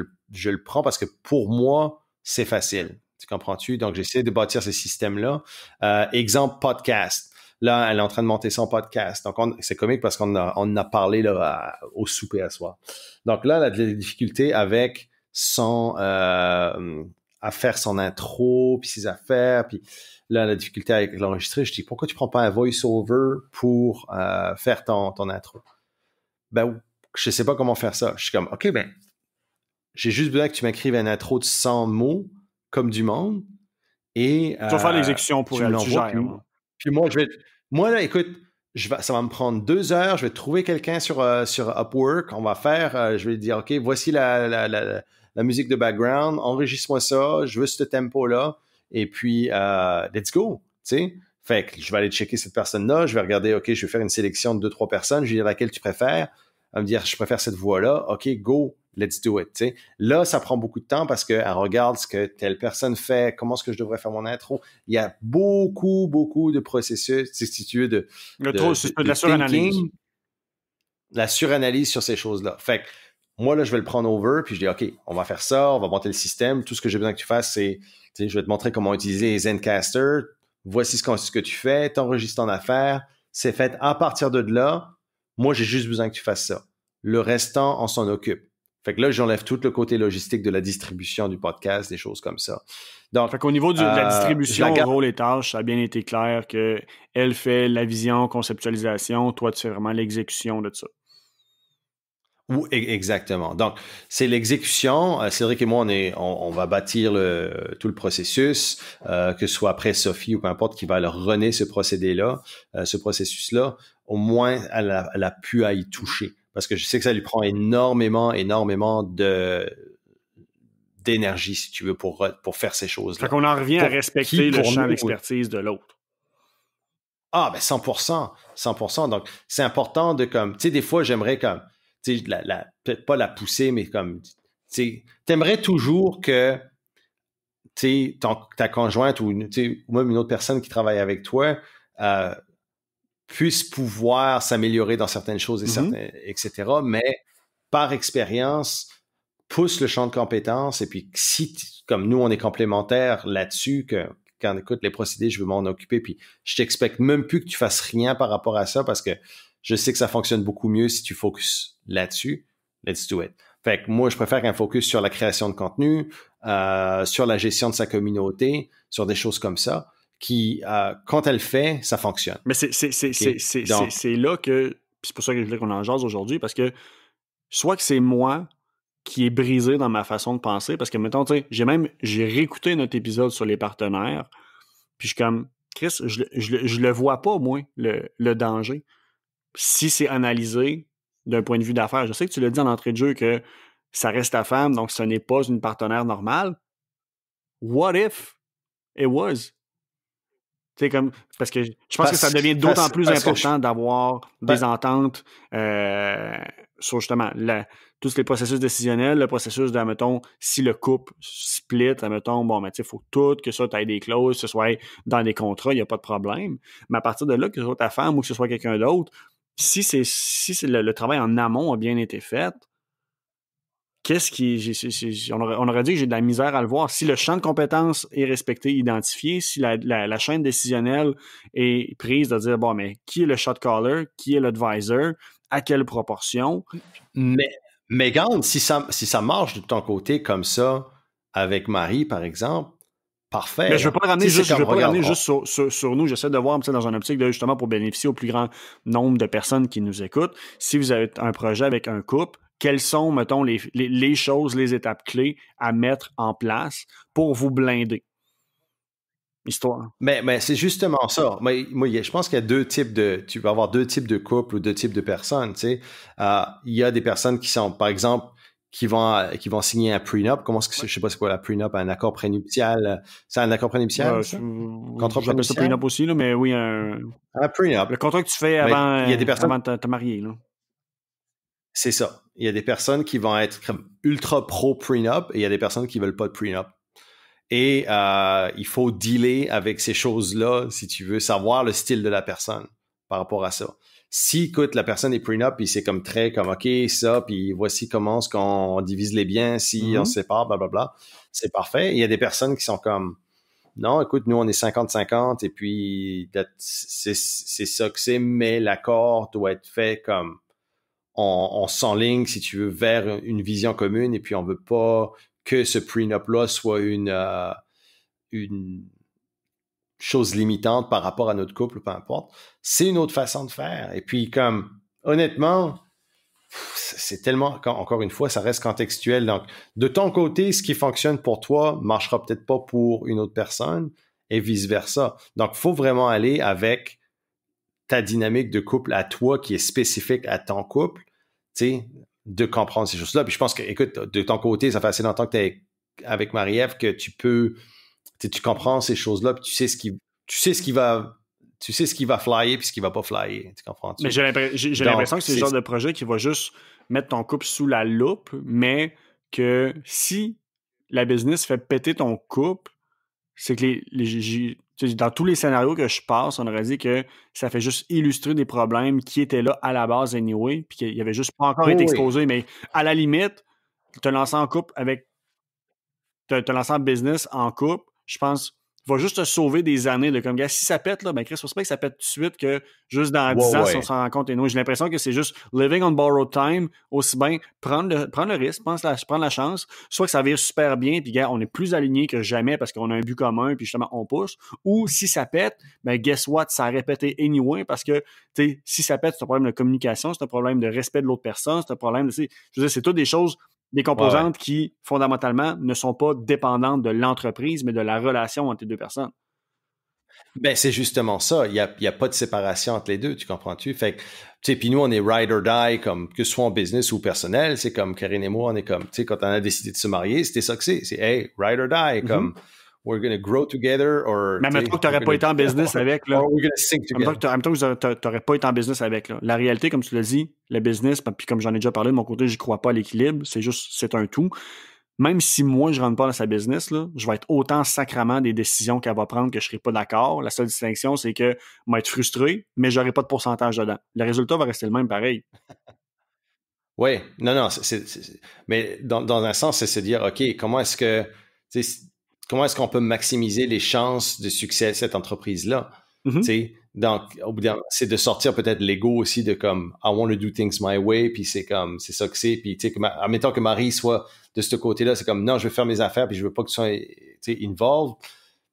le prends parce que pour moi, c'est facile. Tu comprends-tu? Donc, j'essaie de bâtir ce système-là. Exemple, podcast. Là, elle est en train de monter son podcast. Donc, c'est comique parce qu'on en a parlé là, au souper à soir. Donc là, elle a des difficultés avec à faire son intro, puis ses affaires, puis là, elle a des difficultés avec l'enregistrer. Je dis, pourquoi tu prends pas un voice-over pour faire ton intro? Ben, je sais pas comment faire ça. Je suis comme, OK, ben, j'ai juste besoin que tu m'écrives un intro de 100 mots, comme du monde, et tu vas faire l'exécution pour elle, tu gères. Puis moi, là, écoute, ça va me prendre 2 heures, je vais trouver quelqu'un sur Upwork, on va faire, je vais lui dire, OK, voici la musique de background, enregistre-moi ça, je veux ce tempo-là, et puis, let's go, tu sais. Fait que je vais aller checker cette personne-là, je vais regarder, OK, je vais faire une sélection de 2-3 personnes, je vais dire laquelle tu préfères, elle va me dire, je préfère cette voix-là, OK, go, let's do it, tu sais. Là, ça prend beaucoup de temps parce qu'elle regarde ce que telle personne fait, comment est-ce que je devrais faire mon intro. Il y a beaucoup de processus, si tu veux, de la suranalyse. La suranalyse sur ces choses-là. Fait que moi, là, je vais le prendre over, puis je dis, OK, on va faire ça, on va monter le système. Tout ce que j'ai besoin que tu fasses, c'est, tu sais, je vais te montrer comment utiliser les Zencastr. Voici ce que tu fais, t'enregistres ton affaire. C'est fait à partir de là. Moi, j'ai juste besoin que tu fasses ça. Le restant, on s'en occupe. Fait que là, j'enlève tout le côté logistique de la distribution du podcast, des choses comme ça. Donc, fait qu'au niveau de la distribution, rôle et tâches, ça a bien été clair qu'elle fait la vision, conceptualisation, toi, tu fais vraiment l'exécution de ça. Exactement. Donc, c'est l'exécution. Cédric et moi, on va bâtir tout le processus, que ce soit après Sophie ou peu importe qui va leur runner ce procédé-là, ce processus-là. Au moins, elle a pu à y toucher. Parce que je sais que ça lui prend énormément d'énergie, si tu veux, pour faire ces choses-là. Fait qu'on en revient à respecter le champ d'expertise de l'autre. Ah, ben 100%. 100%. Donc, c'est important de comme, tu sais, des fois, j'aimerais comme, tu sais, peut-être pas la pousser, mais comme, tu sais, t'aimerais toujours que, tu sais, ta conjointe ou même une autre personne qui travaille avec toi puisse pouvoir s'améliorer dans certaines choses, etc. Mais par expérience, pousse le champ de compétences et puis si, comme nous, on est complémentaires là-dessus, quand écoute les procédés, je veux m'en occuper, puis je t'expecte même plus que tu fasses rien par rapport à ça parce que je sais que ça fonctionne beaucoup mieux si tu focuses là-dessus. Let's do it. Fait que moi, je préfère qu'un focus sur la création de contenu, sur la gestion de sa communauté, sur des choses comme ça, qui, quand elle fait, ça fonctionne. Mais c'est là que, c'est pour ça que je voulais qu'on en jase aujourd'hui, parce que soit que c'est moi qui est brisé dans ma façon de penser, parce que, mettons, tu sais, j'ai réécouté notre épisode sur les partenaires, puis je suis comme, Chris, je le vois pas, moi, le danger. Si c'est analysé d'un point de vue d'affaires, je sais que tu l'as dit en entrée de jeu que ça reste ta femme, donc ce n'est pas une partenaire normale. What if it was? Comme, parce que je pense que ça devient d'autant plus important d'avoir des ententes sur justement tous les processus décisionnels, le processus de, mettons, si le couple split, mettons, bon, mais tu sais, il faut que ça, tu aies des clauses, que ce soit dans les contrats, il n'y a pas de problème. Mais à partir de là, que ce soit ta femme ou que ce soit quelqu'un d'autre, si le travail en amont a bien été fait, on aurait dit que j'ai de la misère à le voir. Si le champ de compétences est respecté, identifié, si la chaîne décisionnelle est prise de dire, bon, mais qui est le shot caller, qui est l'advisor, à quelle proportion? Mais Megan, si ça marche de ton côté comme ça, avec Marie, par exemple, parfait. Mais je ne veux pas ramener juste sur nous. J'essaie de voir dans une optique de justement pour bénéficier au plus grand nombre de personnes qui nous écoutent. Si vous avez un projet avec un couple, quelles sont, mettons, les choses, les étapes clés à mettre en place pour vous blinder? Histoire. Mais c'est justement ça. Moi, je pense qu'il y a tu vas avoir 2 types de couples ou 2 types de personnes, tu sais. Il y a des personnes qui sont, par exemple, qui vont signer un prenup. Comment est-ce que je sais pas c'est quoi la prenup, un accord prénuptial. C'est un accord prénuptial? Contrat prénuptial. Ça prenup aussi, là, mais oui, un prenup. Le contrat que tu fais avant de te marier, là. C'est ça. Il y a des personnes qui vont être ultra pro prenup et il y a des personnes qui veulent pas de prenup. Et il faut dealer avec ces choses-là si tu veux savoir le style de la personne par rapport à ça. Si, écoute, la personne est prenup, puis c'est comme très comme OK, ça, puis voici comment est-ce qu'on divise les biens si on se sépare, blablabla, c'est parfait. Il y a des personnes qui sont comme non, écoute, nous, on est 50-50 et puis c'est ça que c'est, mais l'accord doit être fait comme on s'enligne, si tu veux, vers une vision commune et puis on veut pas que ce prenup-là soit une chose limitante par rapport à notre couple, peu importe. C'est une autre façon de faire. Et puis, comme, honnêtement, c'est tellement, encore une fois, ça reste contextuel. Donc, de ton côté, ce qui fonctionne pour toi marchera peut-être pas pour une autre personne et vice-versa. Donc, faut vraiment aller avec ta dynamique de couple à toi qui est spécifique à ton couple, tu sais, de comprendre ces choses-là. Puis je pense que, écoute, de ton côté, ça fait assez longtemps que tu es avec Marie-Ève que tu comprends ces choses-là, puis tu sais ce qui va flyer puis ce qui va pas flyer. Tu comprends-tu? Mais j'ai l'impression que c'est le genre de projet qui va juste mettre ton couple sous la loupe, mais que si la business fait péter ton couple, c'est que dans tous les scénarios que je passe, on aurait dit que ça fait juste illustrer des problèmes qui étaient là à la base anyway, puis qu'il avait juste pas encore été exposé. Mais à la limite, te lancer en couple te lancer en business en couple, je pense, va juste te sauver des années de comme, gars, si ça pète, là, ben Chris, faut pas que ça pète tout de suite que juste dans 10 ans, si on s'en rend compte. Et nous, j'ai l'impression que c'est juste living on borrowed time, aussi bien prendre le risque, prendre la chance, soit que ça vire super bien, puis gars, on est plus alignés que jamais parce qu'on a un but commun, puis justement, on pousse, ou si ça pète, ben guess what, ça a répété anyway, parce que, tu sais, si ça pète, c'est un problème de communication, c'est un problème de respect de l'autre personne, c'est un problème de, je veux dire, c'est toutes des choses, des composantes qui, fondamentalement, ne sont pas dépendantes de l'entreprise, mais de la relation entre les deux personnes. Ben, c'est justement ça. Il y a pas de séparation entre les deux, tu comprends-tu? Fait que, tu sais, puis nous, on est ride or die, comme, que ce soit en business ou personnel. C'est comme Karine et moi, on est comme, tu sais, quand on a décidé de se marier, c'était ça que c'est. C'est, hey, ride or die, comme, we're gonna grow together, or. Mais mettons que tu n'aurais pas été en business avec, là. Or we're gonna sing together. Mettons que tu n'aurais pas été en business avec, là. La réalité, comme tu l'as dit, le business, puis comme j'en ai déjà parlé de mon côté, je crois pas à l'équilibre. C'est un tout. Même si moi, je rentre pas dans sa business, là, je vais être autant sacrament des décisions qu'elle va prendre que je serai pas d'accord. La seule distinction, c'est que je vais être frustré, mais j'aurai pas de pourcentage dedans. Le résultat va rester le même pareil. Oui, non, mais dans un sens, c'est se dire, OK, comment est-ce qu'on peut maximiser les chances de succès de cette entreprise-là? Donc, c'est de sortir peut-être l'ego aussi de comme, I want to do things my way, puis c'est comme, c'est ça que c'est, puis tu sais, admettons que Marie soit de ce côté-là, c'est comme, non, je veux faire mes affaires, puis je veux pas que tu sois, involved.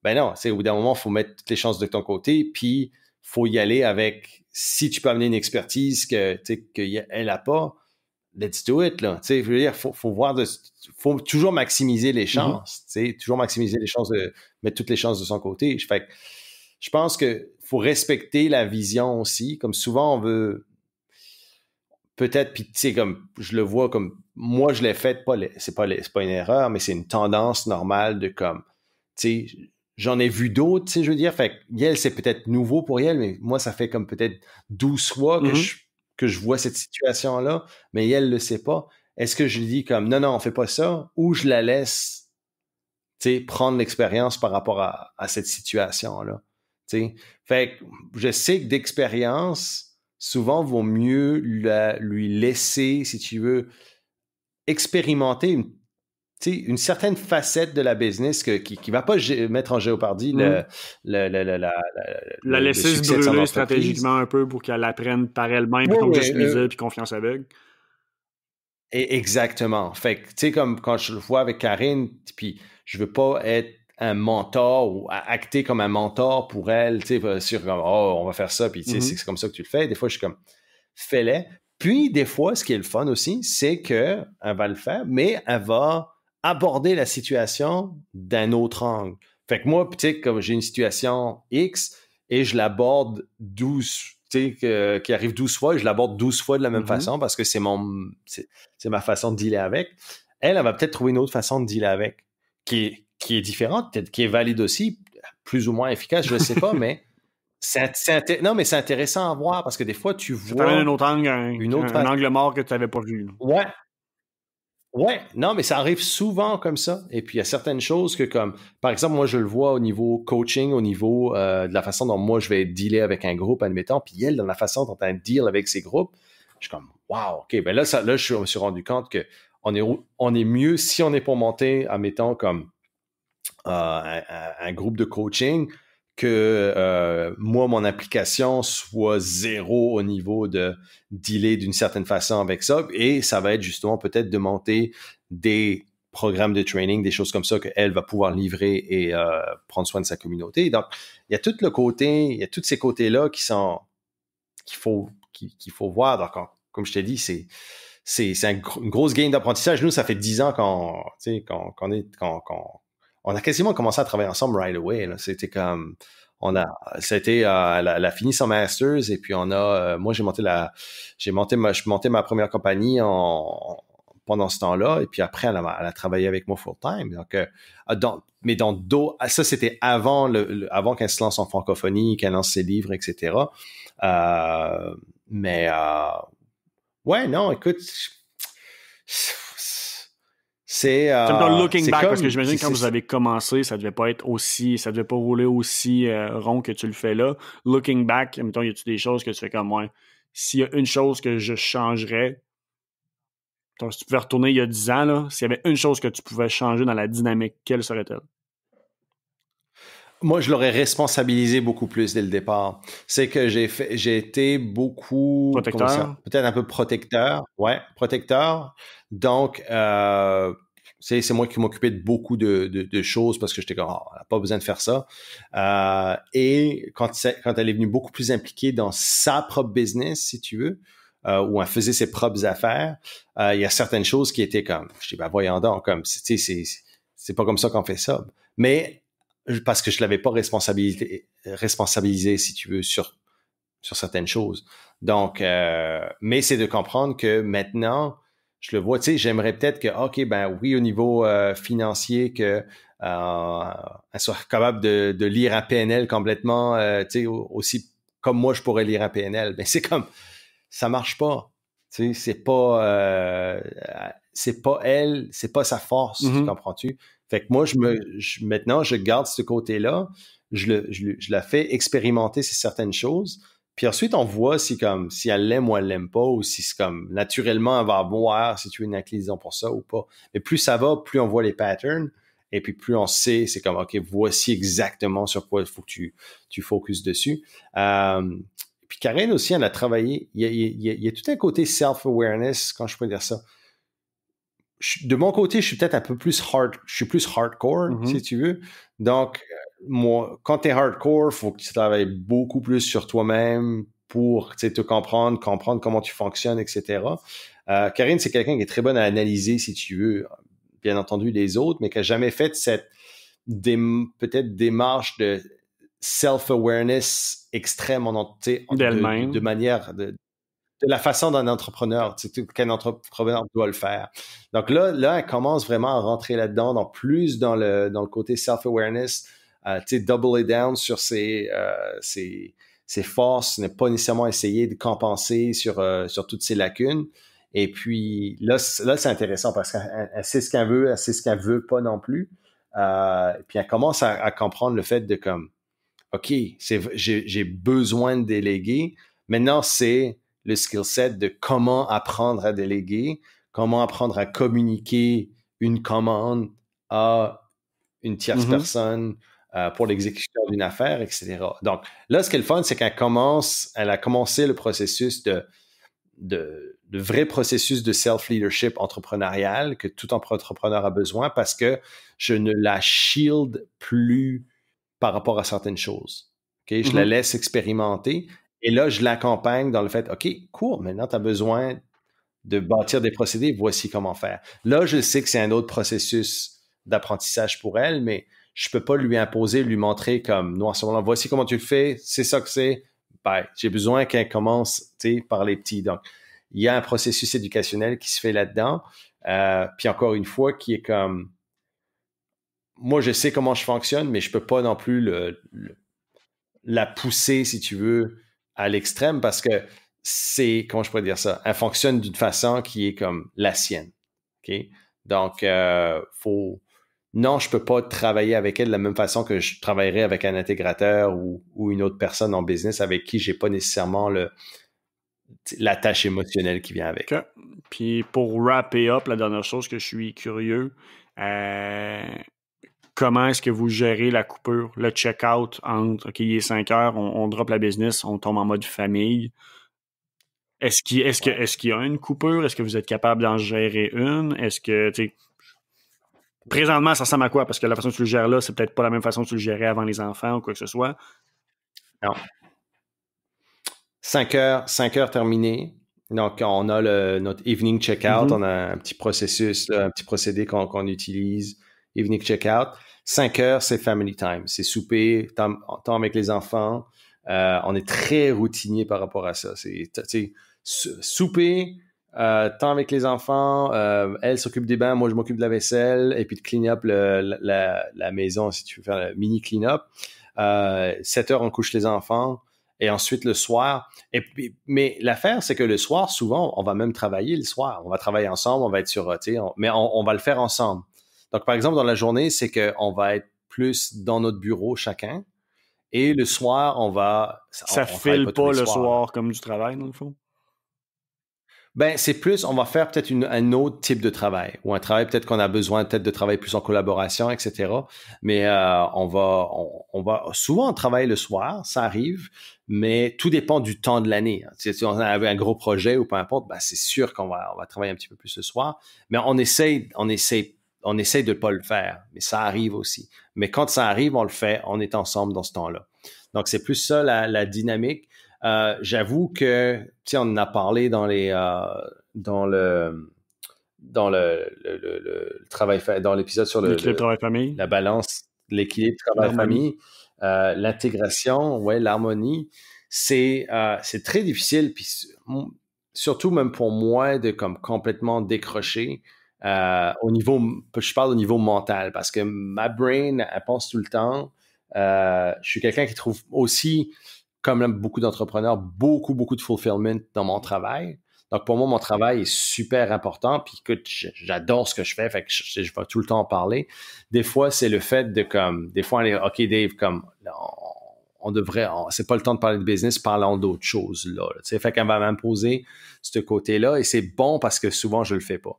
Ben non, au bout d'un moment, il faut mettre toutes les chances de ton côté, puis faut y aller avec, si tu peux amener une expertise qu'elle a pas, let's do it, là. Tu sais, je veux dire, faut toujours maximiser les chances, toujours maximiser les chances de mettre toutes les chances de son côté. Fait que, je pense que faut respecter la vision aussi. Comme souvent, on veut peut-être, puis tu sais, comme je le vois, comme moi, je l'ai fait, c'est pas une erreur, mais c'est une tendance normale de comme, tu sais, j'en ai vu d'autres, tu sais, je veux dire. Fait que Yel, c'est peut-être nouveau pour Yel, mais moi, ça fait comme peut-être 12 fois que je vois cette situation-là, mais elle le sait pas. Est-ce que je lui dis comme, non, on fait pas ça, ou je la laisse, tu sais, prendre l'expérience par rapport à cette situation-là? T'sais. Fait que je sais que d'expérience, souvent, vaut mieux lui laisser, si tu veux, expérimenter une certaine facette de la business qui va pas mettre en géopardie la laisser se brûler stratégiquement un peu pour qu'elle apprenne par elle-même plutôt que juste lui dire puis confiance aveugle. Exactement. Fait que, tu sais, comme quand je le vois avec Karine, puis je veux pas être un mentor ou acter comme un mentor pour elle, tu sais, sur comme, oh, on va faire ça, puis tu sais, c'est comme ça que tu le fais. Des fois, je suis comme, fais-le. Puis, des fois, ce qui est le fun aussi, c'est qu'elle va le faire, mais elle va aborder la situation d'un autre angle. Fait que moi, tu sais, comme j'ai une situation X et je l'aborde 12, tu sais, qui arrive 12 fois et je l'aborde 12 fois de la même façon parce que c'est ma façon de dealer avec. Elle va peut-être trouver une autre façon de dealer avec qui est différente, peut-être qui est valide aussi, plus ou moins efficace, je ne sais pas, mais non, mais c'est intéressant à voir parce que des fois, tu vois un autre angle, un angle mort que tu n'avais pas vu. Ouais, non, mais ça arrive souvent comme ça. Et puis, il y a certaines choses que comme, par exemple, moi, je le vois au niveau coaching, au niveau de la façon dont moi, je vais dealer avec un groupe, admettons, puis elle, dans la façon dont elle deal avec ses groupes, je suis comme, wow, OK, ben là, je me suis rendu compte que on est mieux si on est pour monter, admettons, comme un groupe de coaching, que moi, mon application soit zéro au niveau de dealer d'une certaine façon avec ça. Et ça va être justement peut-être de monter des programmes de training, des choses comme ça qu'elle va pouvoir livrer et prendre soin de sa communauté. Donc, il y a tout le côté, il y a tous ces côtés-là qu'il faut voir. Donc, comme je t'ai dit, c'est une grosse game d'apprentissage. Nous, ça fait 10 ans qu'on a quasiment commencé à travailler ensemble right away. Là. C'était comme, elle a fini son master's et puis moi j'ai monté ma première compagnie pendant ce temps-là et puis après elle a travaillé avec moi full time. Donc, ça c'était avant qu'elle se lance en francophonie, qu'elle lance ses livres, etc. Mais ouais, non, écoute, c'est looking back, comme, parce que j'imagine quand vous avez commencé, ça devait pas rouler aussi rond que tu le fais là. Looking back, mettons, y a-tu des choses que tu fais comme moi? S'il y a une chose que je changerais, donc, si tu pouvais retourner il y a 10 ans, là, s'il y avait une chose que tu pouvais changer dans la dynamique, quelle serait-elle? Moi, je l'aurais responsabilisé beaucoup plus dès le départ. C'est que j'ai été beaucoup, Protecteur? peut-être un peu protecteur. Ouais, protecteur. Donc, c'est moi qui m'occupais de beaucoup de choses parce que j'étais comme, elle n'a pas besoin de faire ça. Et quand elle est venue beaucoup plus impliquée dans sa propre business, si tu veux, où elle faisait ses propres affaires, il y a certaines choses qui étaient comme, je dis, ben voyons donc, comme, c'est pas comme ça qu'on fait ça. Mais parce que je l'avais pas responsabilisé, si tu veux, sur certaines choses. Donc, mais c'est de comprendre que maintenant, je le vois, tu sais, j'aimerais peut-être que, OK, ben oui, au niveau financier, que elle soit capable de lire un PNL complètement, tu sais, aussi comme moi, je pourrais lire un PNL. Mais c'est comme, ça marche pas. Tu sais, c'est pas elle, c'est pas sa force, tu Mm-hmm. comprends-tu? Fait que moi, maintenant, je garde ce côté-là, je la fais expérimenter sur certaines choses, puis ensuite, on voit si elle l'aime ou elle l'aime pas, ou si c'est comme, naturellement, elle va avoir, si tu veux, une inclinaison pour ça ou pas. Mais plus ça va, plus on voit les patterns, et puis plus on sait, c'est comme, OK, voici exactement sur quoi il faut que tu focuses dessus. Puis Karen aussi, elle a travaillé. Il y a tout un côté self-awareness, quand je peux dire ça. De mon côté, je suis peut-être un peu plus hardcore, Mm-hmm. si tu veux. Donc, moi, quand tu es hardcore, il faut que tu travailles beaucoup plus sur toi-même pour te comprendre comment tu fonctionnes, etc. Karine, c'est quelqu'un qui est très bonne à analyser, si tu veux, bien entendu, les autres, mais qui n'a jamais fait cette peut-être démarche de self-awareness extrême D'elle-même. de manière de la façon d'un entrepreneur, qu'un entrepreneur doit le faire. Donc là, elle commence vraiment à rentrer là-dedans, dans le côté self-awareness, doubler down sur ses forces, ne pas nécessairement essayer de compenser sur toutes ses lacunes. Et puis là, c'est intéressant parce qu'elle sait ce qu'elle veut, elle sait ce qu'elle veut pas non plus. Et puis elle commence à comprendre le fait de comme, OK, j'ai besoin de déléguer. Maintenant, c'est le skill set de comment apprendre à déléguer, comment apprendre à communiquer une commande à une tierce Mm-hmm. personne pour l'exécution d'une affaire, etc. Donc là, ce qui est le fun, c'est elle a commencé le processus de vrai processus de self-leadership entrepreneurial que tout entrepreneur a besoin parce que je ne la shield plus par rapport à certaines choses. Okay? Je la laisse expérimenter et là, je l'accompagne dans le fait, OK, cool, maintenant, tu as besoin de bâtir des procédés, voici comment faire. Là, je sais que c'est un autre processus d'apprentissage pour elle, mais je peux pas lui imposer, lui montrer comme, noir sur blanc, voici comment tu le fais, c'est ça que c'est. Ben, j'ai besoin qu'elle commence par les petits. Donc, il y a un processus éducationnel qui se fait là-dedans. Puis encore une fois, qui est comme, moi, je sais comment je fonctionne, mais je peux pas non plus la pousser, si tu veux, à l'extrême parce que comment je pourrais dire ça? Elle fonctionne d'une façon qui est comme la sienne. OK? Donc, non, je peux pas travailler avec elle de la même façon que je travaillerais avec un intégrateur ou une autre personne en business avec qui j'ai pas nécessairement la tâche émotionnelle qui vient avec. Okay. Puis pour wrapper up, la dernière chose que je suis curieux, comment est-ce que vous gérez la coupure, le check-out entre, OK, il est 5 heures, on drop la business, on tombe en mode famille. Est-ce qu'il y a une coupure? Est-ce que vous êtes capable d'en gérer une? Est-ce que, tu sais, présentement, ça ressemble à quoi? Parce que la façon que tu le gères là, c'est peut-être pas la même façon que tu le gérais avant les enfants ou quoi que ce soit. Non. 5 heures terminées. Donc, on a notre evening checkout. On a un petit processus, là, un petit procédé qu'on utilise. Evening checkout. 5 heures, c'est family time. C'est souper, temps avec les enfants. On est très routinier par rapport à ça. C'est souper, temps avec les enfants. Elle s'occupe des bains, moi je m'occupe de la vaisselle. Et puis de clean up la maison, si tu veux faire le mini clean up. 7 heures, on couche les enfants. Et ensuite, le soir. Mais l'affaire, c'est que le soir, souvent, on va même travailler le soir. On va travailler ensemble, on va être sur, mais on va le faire ensemble. Donc, par exemple, dans la journée, c'est qu'on va être plus dans notre bureau chacun. Et le soir, on va... Ça file pas le soir comme du travail, dans le fond? Ben, c'est plus, on va faire peut-être un autre type de travail, ou un travail peut-être qu'on a besoin peut-être de travailler plus en collaboration, etc. Mais on va souvent travailler le soir, ça arrive, mais tout dépend du temps de l'année. Si on avait un gros projet ou peu importe, ben c'est sûr qu'on va travailler un petit peu plus le soir. Mais on essaye de pas le faire, mais ça arrive aussi. Mais quand ça arrive, on le fait, on est ensemble dans ce temps-là. Donc c'est plus ça la dynamique. J'avoue que, tu sais, on en a parlé dans le travail, dans l'épisode sur l'équilibre travail-famille, la balance, l'équilibre travail-famille, l'intégration, ouais, l'harmonie, c'est très difficile, puis surtout même pour moi de comme complètement décrocher au niveau, je parle au niveau mental, parce que ma brain, elle pense tout le temps. Je suis quelqu'un qui trouve aussi, comme beaucoup d'entrepreneurs, beaucoup de fulfillment dans mon travail. Donc, pour moi, mon travail est super important. Puis, écoute, j'adore ce que je fais. Fait que je vais tout le temps en parler. Des fois, c'est le fait de comme, des fois, on est, OK, Dave, comme, on devrait, c'est pas le temps de parler de business, parlons d'autres choses, là. Tu sais, fait qu'elle va m'imposer ce côté-là. Et c'est bon parce que souvent, je le fais pas.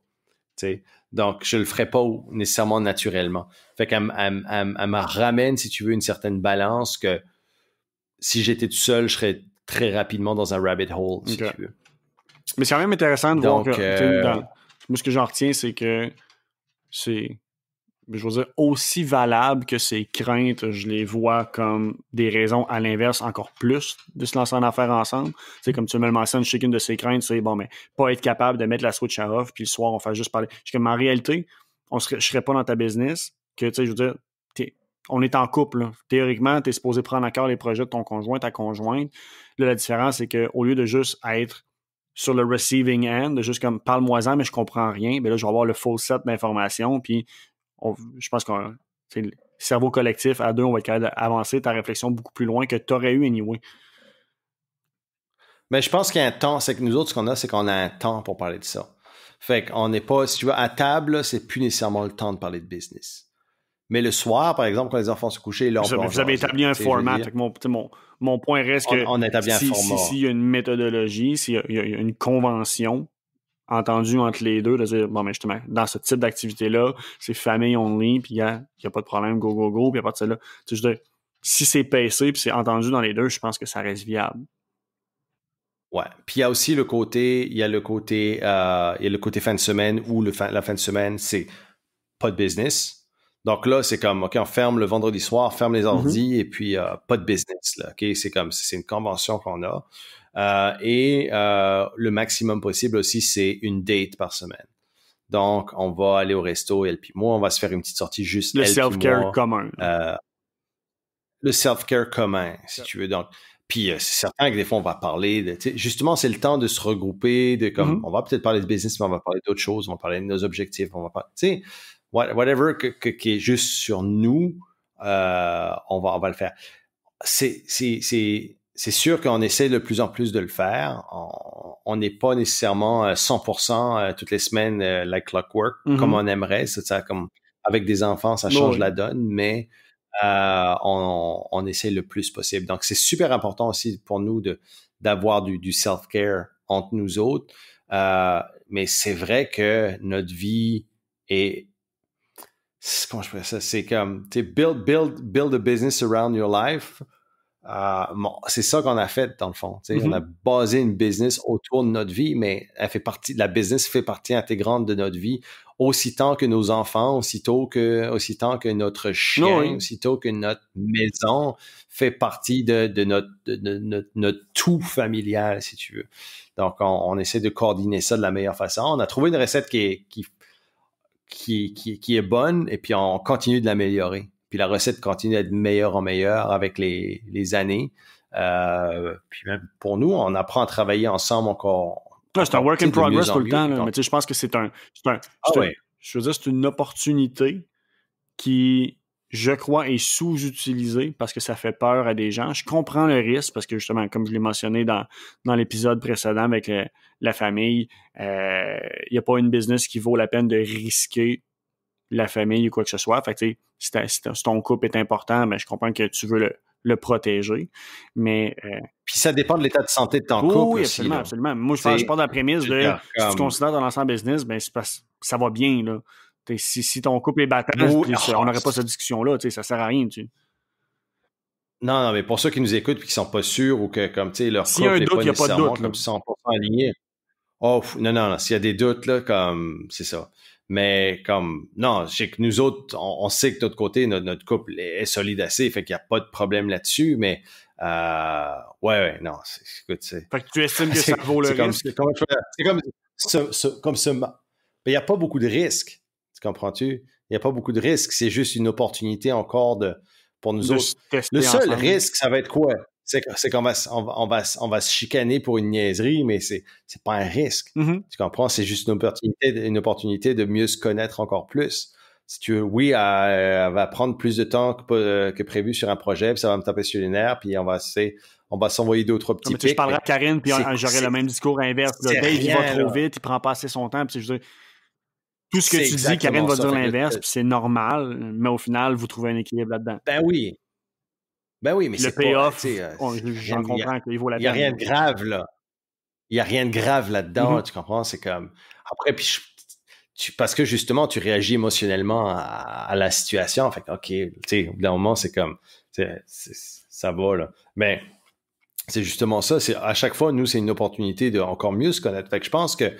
Tu sais. Donc, je le ferai pas nécessairement naturellement. Fait qu'elle me ramène, si tu veux, une certaine balance que, si j'étais tout seul, je serais très rapidement dans un rabbit hole, si tu veux. Mais c'est quand même intéressant de voir que, moi, ce que j'en retiens, c'est que c'est, je veux dire, aussi valable que ces craintes, je les vois comme des raisons à l'inverse encore plus de se lancer en affaires ensemble. C'est comme tu me le mentionnes, chacune de ces craintes, c'est bon, mais pas être capable de mettre la switch à off, puis le soir, on fait juste parler. Je comme en réalité, je serais pas dans ta business, que, tu sais, je veux dire, on est en couple, là. Théoriquement, tu es supposé prendre à cœur les projets de ton conjoint, ta conjointe. Là, la différence, c'est qu'au lieu de juste être sur le receiving end, de juste comme parle-moi-en, mais je comprends rien, bien là, je vais avoir le full set d'informations, puis je pense que le cerveau collectif, à deux, on va être capable d'avancer ta réflexion beaucoup plus loin que tu aurais eu anyway. Mais je pense qu'il y a un temps, c'est que nous autres, ce qu'on a, c'est qu'on a un temps pour parler de ça. Fait qu'on n'est pas, si tu veux, à table, là, c'est plus nécessairement le temps de parler de business. Mais le soir, par exemple, quand les enfants se couchent, là, vous avez établi un format. Mon point reste que on établit un format. S'il y a une méthodologie, s'il y a une convention entendue entre les deux, de dire, bon, mais justement, dans ce type d'activité-là, c'est famille only, puis il n'y a pas de problème, go, puis il n'y a pas de celle-là. Tu sais, je veux dire, si c'est pacé, puis c'est entendu dans les deux, je pense que ça reste viable. Ouais. Puis il y a aussi le côté fin de semaine où la fin de semaine, c'est pas de business. Donc là, c'est comme, OK, on ferme le vendredi soir, ferme les ordis et puis pas de business. Là, OK? C'est une convention qu'on a. Le maximum possible aussi, c'est une date par semaine. Donc, on va aller au resto, elle puis moi, on va se faire une petite sortie juste le self-care commun. Le self-care commun, si tu veux. Donc, puis c'est certain que des fois, on va parler de... Justement, c'est le temps de se regrouper, de comme... On va peut-être parler de business, mais on va parler d'autres choses, on va parler de nos objectifs, on va parler... Tu sais, whatever qui est juste sur nous, on va le faire. C'est sûr qu'on essaie de plus en plus de le faire. On n'est pas nécessairement 100% toutes les semaines like clockwork, comme on aimerait. Ça, comme avec des enfants, ça change la donne, mais on essaie le plus possible. Donc, c'est super important aussi pour nous d'avoir du self-care entre nous autres. Mais c'est vrai que notre vie est comment je pourrais ça? C'est comme, tu sais, build a business around your life. C'est ça qu'on a fait dans le fond. On a basé une business autour de notre vie, mais la business fait partie intégrante de notre vie, aussitôt que nos enfants, aussitôt que notre chien, aussitôt que notre maison fait partie de notre tout familial, si tu veux. Donc, on essaie de coordonner ça de la meilleure façon. On a trouvé une recette qui est bonne et puis on continue de l'améliorer. Puis la recette continue d'être meilleure en meilleure avec les années. Puis même pour nous, on apprend à travailler ensemble encore. C'est un work in progress tout le temps. Là. Mais tu sais, je pense que c'est une opportunité qui, je crois, est sous-utilisée parce que ça fait peur à des gens. Je comprends le risque parce que justement, comme je l'ai mentionné dans l'épisode précédent avec la famille, il n'y a pas une business qui vaut la peine de risquer la famille ou quoi que ce soit. Fait que, si ton couple est important, ben, je comprends que tu veux le protéger. Mais. Puis ça dépend de l'état de santé de ton couple. Oui, absolument, aussi, absolument. Moi, je pars de la prémisse de si tu considères ton ensemble business, ben, c'est parce que ça va bien, là. Si ton couple est battant, on n'aurait pas cette discussion-là, ça sert à rien, Non, mais pour ceux qui nous écoutent et qui sont pas sûrs ou que, comme, tu sais, leur couple n'est pas nécessairement comme 100% aligné. Oh, non, s'il y a des doutes, là, comme, c'est ça. Mais comme, non, je sais que nous autres, on sait que de l'autre côté, notre couple est solide assez, fait qu'il n'y a pas de problème là-dessus, mais ouais, non, écoute, c'est... Fait que tu estimes que ça vaut le risque? C'est comme ce... Mais il n'y a pas beaucoup de risques, tu comprends-tu? Il n'y a pas beaucoup de risques, c'est juste une opportunité encore pour nous autres. Le seul risque, ça va être quoi? C'est qu'on va se chicaner pour une niaiserie, mais c'est pas un risque. Mm-hmm. Tu comprends? C'est juste une opportunité de mieux se connaître encore plus. Si tu veux, oui, elle va prendre plus de temps que prévu sur un projet, puis ça va me taper sur les nerfs, puis on va s'envoyer d'autres petits pics. Je parlerai à Karine, puis j'aurai le même discours inverse. Dave, il va trop vite, il prend pas assez son temps, puis je veux dire, tout ce que tu dis, Karine va dire l'inverse, puis c'est normal, mais au final, vous trouvez un équilibre là-dedans. Ben oui, mais le payoff, j'en comprends qu'il vaut la peine. Il n'y a rien de grave, là. Il n'y a rien de grave là-dedans, tu comprends? C'est comme... Après, puis parce que justement, tu réagis émotionnellement à la situation. Fait que, OK, tu sais, au bout d'un moment, c'est comme... ça va, là. Mais c'est justement ça. À chaque fois, nous, c'est une opportunité de encore mieux se connaître. Fait que je pense que,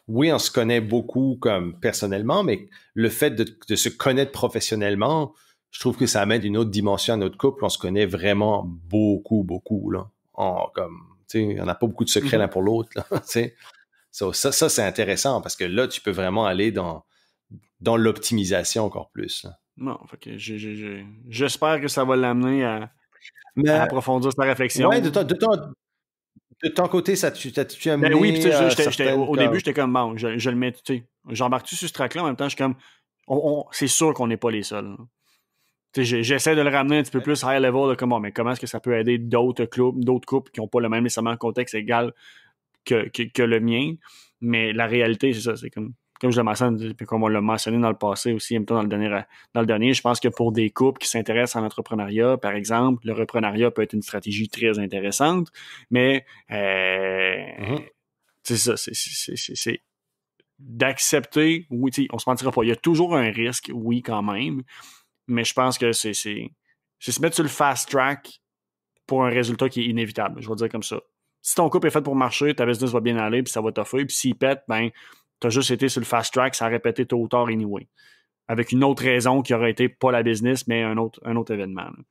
oui, on se connaît beaucoup comme personnellement, mais le fait de se connaître professionnellement... Je trouve que ça amène une autre dimension à notre couple. On se connaît vraiment beaucoup, là. On n'a pas beaucoup de secrets l'un pour l'autre, là. Ça, c'est intéressant parce que là, tu peux vraiment aller dans l'optimisation encore plus, là. Non, fait que j'espère que ça va l'amener à approfondir sa réflexion. Ouais, de ton côté, ça tu amené... Ben oui, puis au début, j'étais comme, bon, je le mets, tu sais, j'embarque-tu sur ce track-là, en même temps, je suis comme, c'est sûr qu'on n'est pas les seuls, là. J'essaie de le ramener un petit peu plus high level, là, mais comment est-ce que ça peut aider d'autres couples qui n'ont pas le même nécessairement contexte égal que le mien. Mais la réalité, c'est ça. C'est comme je le mentionne, puis comme on l'a mentionné dans le passé aussi, en même temps dans le dernier, je pense que pour des couples qui s'intéressent à l'entrepreneuriat, par exemple, le reprenariat peut être une stratégie très intéressante, mais c'est ça, c'est d'accepter, oui, on se mentira pas, il y a toujours un risque, oui, quand même, mais je pense que c'est se mettre sur le fast track pour un résultat qui est inévitable. Je vais dire comme ça. Si ton couple est fait pour marcher, ta business va bien aller, puis ça va t'offrir. Puis s'il pète, ben, t'as juste été sur le fast track, ça a répété tôt ou tard anyway. Avec une autre raison qui aurait été pas la business, mais un autre événement. Là.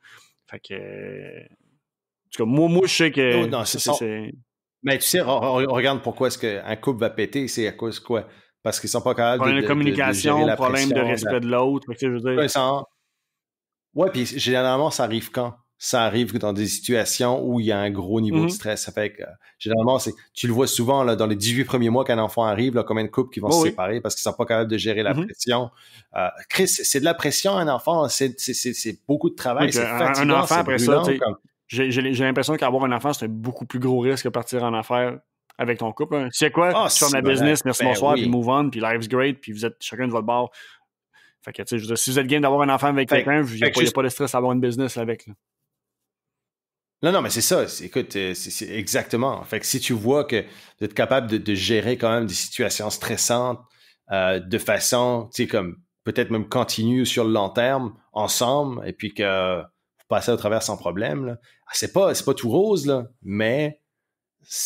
Fait que... En tout cas, moi, je sais que... Non, c'est... Mais tu sais, on regarde pourquoi est-ce qu'un couple va péter, c'est à cause de quoi? Parce qu'ils sont pas capables problème de communication, de problème de respect de l'autre. Je veux dire... Ouais, puis généralement, ça arrive quand? Ça arrive dans des situations où il y a un gros niveau de stress. Ça fait que, généralement, tu le vois souvent là, dans les 18 premiers mois qu'un enfant arrive, là, combien de couples qui vont se séparer parce qu'ils sont pas capables de gérer la pression. Chris, c'est de la pression, un enfant. C'est beaucoup de travail. C'est fatigant, un enfant, après brûlant, ça, j'ai l'impression qu'avoir un enfant, c'est un beaucoup plus gros risque que partir en affaires avec ton couple. Hein. Tu sais quoi? Tu fermes la business, merci, bonsoir, puis move on, puis life's great, puis vous êtes chacun de votre bord. Fait que, tu sais, si vous êtes game d'avoir un enfant avec quelqu'un, il n'y a pas de stress à avoir une business avec. Là. Non, mais c'est ça. Écoute, c'est exactement. Fait que si tu vois que vous êtes capable de gérer quand même des situations stressantes de façon, tu sais, comme peut-être même continuer sur le long terme ensemble et puis que vous passez au travers sans problème. Là. C'est pas tout rose, là, mais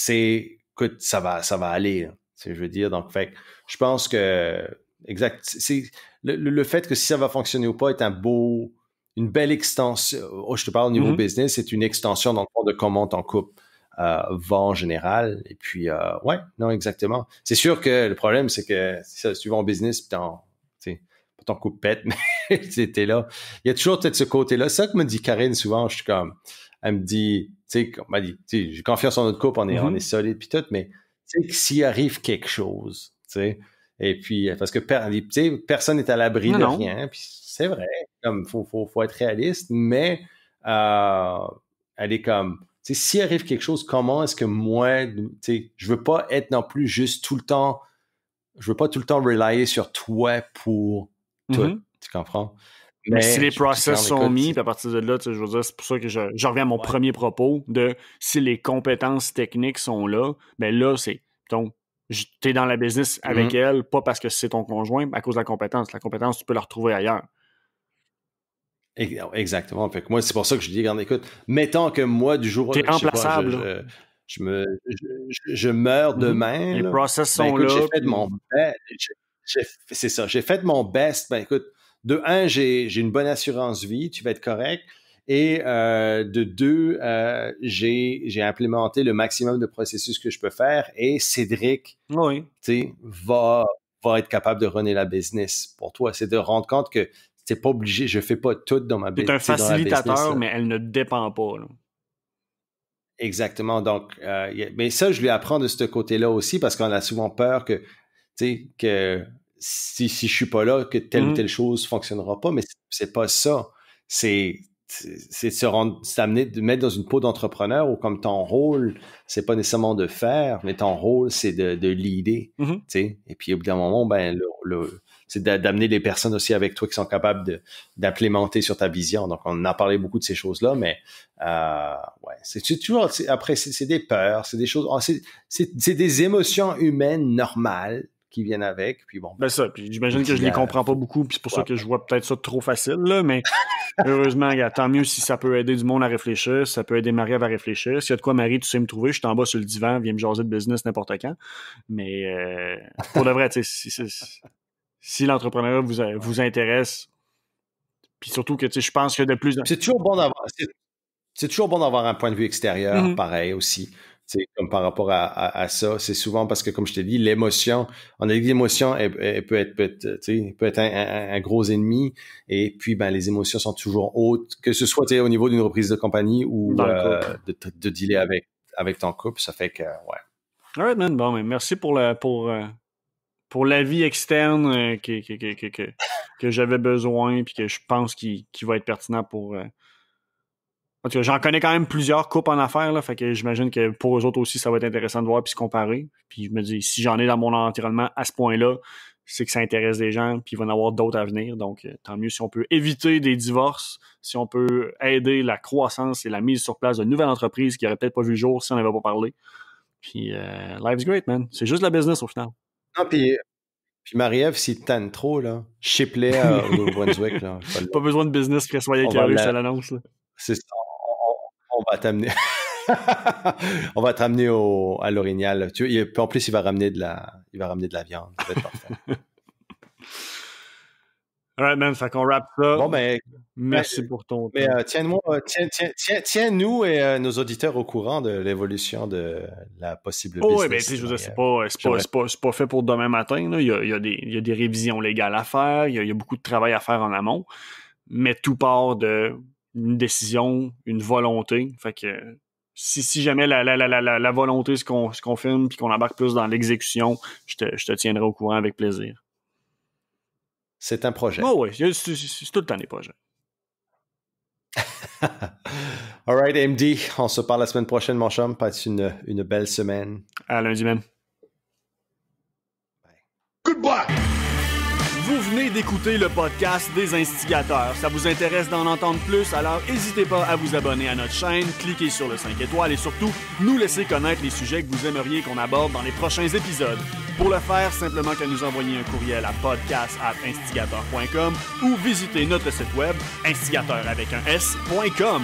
écoute, ça va aller. Là, je veux dire, donc, fait, je pense que, exact, c'est le fait que si ça va fonctionner ou pas est une belle extension. Je te parle au niveau business, c'est une extension dans le fond de comment ton couple va en général. Et puis, ouais, non, exactement. C'est sûr que le problème, c'est que si tu vas en business, puis ton couple pète, mais t'es là. Il y a toujours peut-être ce côté-là. C'est ça que me dit Karine souvent. Je suis comme, elle me dit, tu sais, j'ai confiance en notre couple, on est solide puis tout, mais tu sais que s'il arrive quelque chose, tu sais, et puis parce que personne n'est à l'abri de rien, puis c'est vrai, comme faut être réaliste, mais elle est comme, tu sais, s'il arrive quelque chose, comment est-ce que moi, tu sais, je veux pas être non plus juste tout le temps, je veux pas tout le temps relayer sur toi pour tout, tu comprends? Mais si les process sont mis, puis à partir de là, je veux dire, c'est pour ça que je reviens à mon premier propos de si les compétences techniques sont là, ben là, c'est donc t'es dans la business avec elle, pas parce que c'est ton conjoint, mais à cause de la compétence. La compétence, tu peux la retrouver ailleurs. Exactement. Fait que moi, c'est pour ça que je dis, regarde, écoute, mettons que moi, du jour... T'es remplaçable. Je meurs demain. Les process sont écoute, là. J'ai fait de mon best. C'est ça. J'ai fait de mon best. Ben écoute, de un, j'ai une bonne assurance vie. Tu vas être correct. Et de deux, j'ai implémenté le maximum de processus que je peux faire. Et Cédric, va être capable de runner la business pour toi. C'est de rendre compte que t'es pas obligé, je fais pas tout dans ma business. C'est un facilitateur, mais elle ne dépend pas. Là. Exactement. Donc, mais ça, je lui apprends de ce côté-là aussi parce qu'on a souvent peur que si je suis pas là, que telle ou telle chose fonctionnera pas. Mais c'est pas ça. C'est de mettre dans une peau d'entrepreneur où comme ton rôle, c'est pas nécessairement de faire, mais ton rôle, c'est de leader. Et puis au bout d'un moment, ben c'est d'amener les personnes aussi avec toi qui sont capables d'implémenter sur ta vision. Donc, on a parlé beaucoup de ces choses-là, mais ouais, c'est toujours, après, c'est des peurs, c'est des choses, c'est des émotions humaines normales qui viennent avec, puis bon. Ben ça, puis j'imagine que je les comprends pas beaucoup, puis c'est pour ça que je vois peut-être ça trop facile, là, mais heureusement, tant mieux si ça peut aider du monde à réfléchir, si ça peut aider Marie-Ève à réfléchir. S'il y a de quoi, Marie, tu sais me trouver, je suis en bas sur le divan, viens me jaser de business n'importe quand. Mais pour de vrai, tu sais, si l'entrepreneuriat vous intéresse, puis surtout que, tu sais, je pense que de plus... C'est toujours bon d'avoir un point de vue extérieur, pareil aussi. C'est comme par rapport à ça, c'est souvent parce que, comme je t'ai dit, l'émotion, on a dit que l'émotion elle peut être un gros ennemi, et puis ben les émotions sont toujours hautes, que ce soit au niveau d'une reprise de compagnie ou de dealer avec ton couple, ça fait que ouais. Alright man, bon, mais merci pour l'avis externe que j'avais besoin, puis que je pense qu'il va être pertinent pour... En tout cas, j'en connais quand même plusieurs couples en affaires, là, fait que j'imagine que pour eux autres aussi, ça va être intéressant de voir puis se comparer. Puis je me dis, si j'en ai dans mon environnement à ce point-là, c'est que ça intéresse des gens, puis il va y en avoir d'autres à venir. Donc, tant mieux si on peut éviter des divorces, si on peut aider la croissance et la mise sur place de nouvelles entreprises qui n'auraient peut-être pas vu le jour si on n'avait pas parlé. Puis, life's great, man. C'est juste la business au final. Non, puis Marie-Ève, s'il te tanne trop, là, ship-les au Nouveau-Brunswick. Là. Pas besoin de business pour qu'elle soit écœurée, c'est l'annonce. Là. C'est ça. On va t'amener. On va te ramener à l'Orignal. En plus, il va ramener de la viande. Ça va être parfait. Alright, man. Fait qu'on wrap ça. Bon, ben. Merci pour ton temps. Mais tiens-nous et nos auditeurs au courant de l'évolution de la possible business. Oui, ben, tu sais, je veux dire, c'est pas fait pour demain matin. Là. Il y a des révisions légales à faire. Il y a beaucoup de travail à faire en amont. Mais tout part de une décision, une volonté. Fait que si jamais la volonté se confirme puis qu'on embarque plus dans l'exécution, je te tiendrai au courant avec plaisir. C'est un projet. Oui, c'est tout le temps des projets. All right, MD, on se parle la semaine prochaine, mon chum. Passe une belle semaine. À lundi même. Bye. Goodbye! Vous venez d'écouter le podcast des Instigateurs. Ça vous intéresse d'en entendre plus, alors n'hésitez pas à vous abonner à notre chaîne, cliquez sur le 5 étoiles et surtout, nous laisser connaître les sujets que vous aimeriez qu'on aborde dans les prochains épisodes. Pour le faire, simplement qu'à nous envoyer un courriel à podcast@instigateur.com ou visiter notre site web instigateur avec un s.com.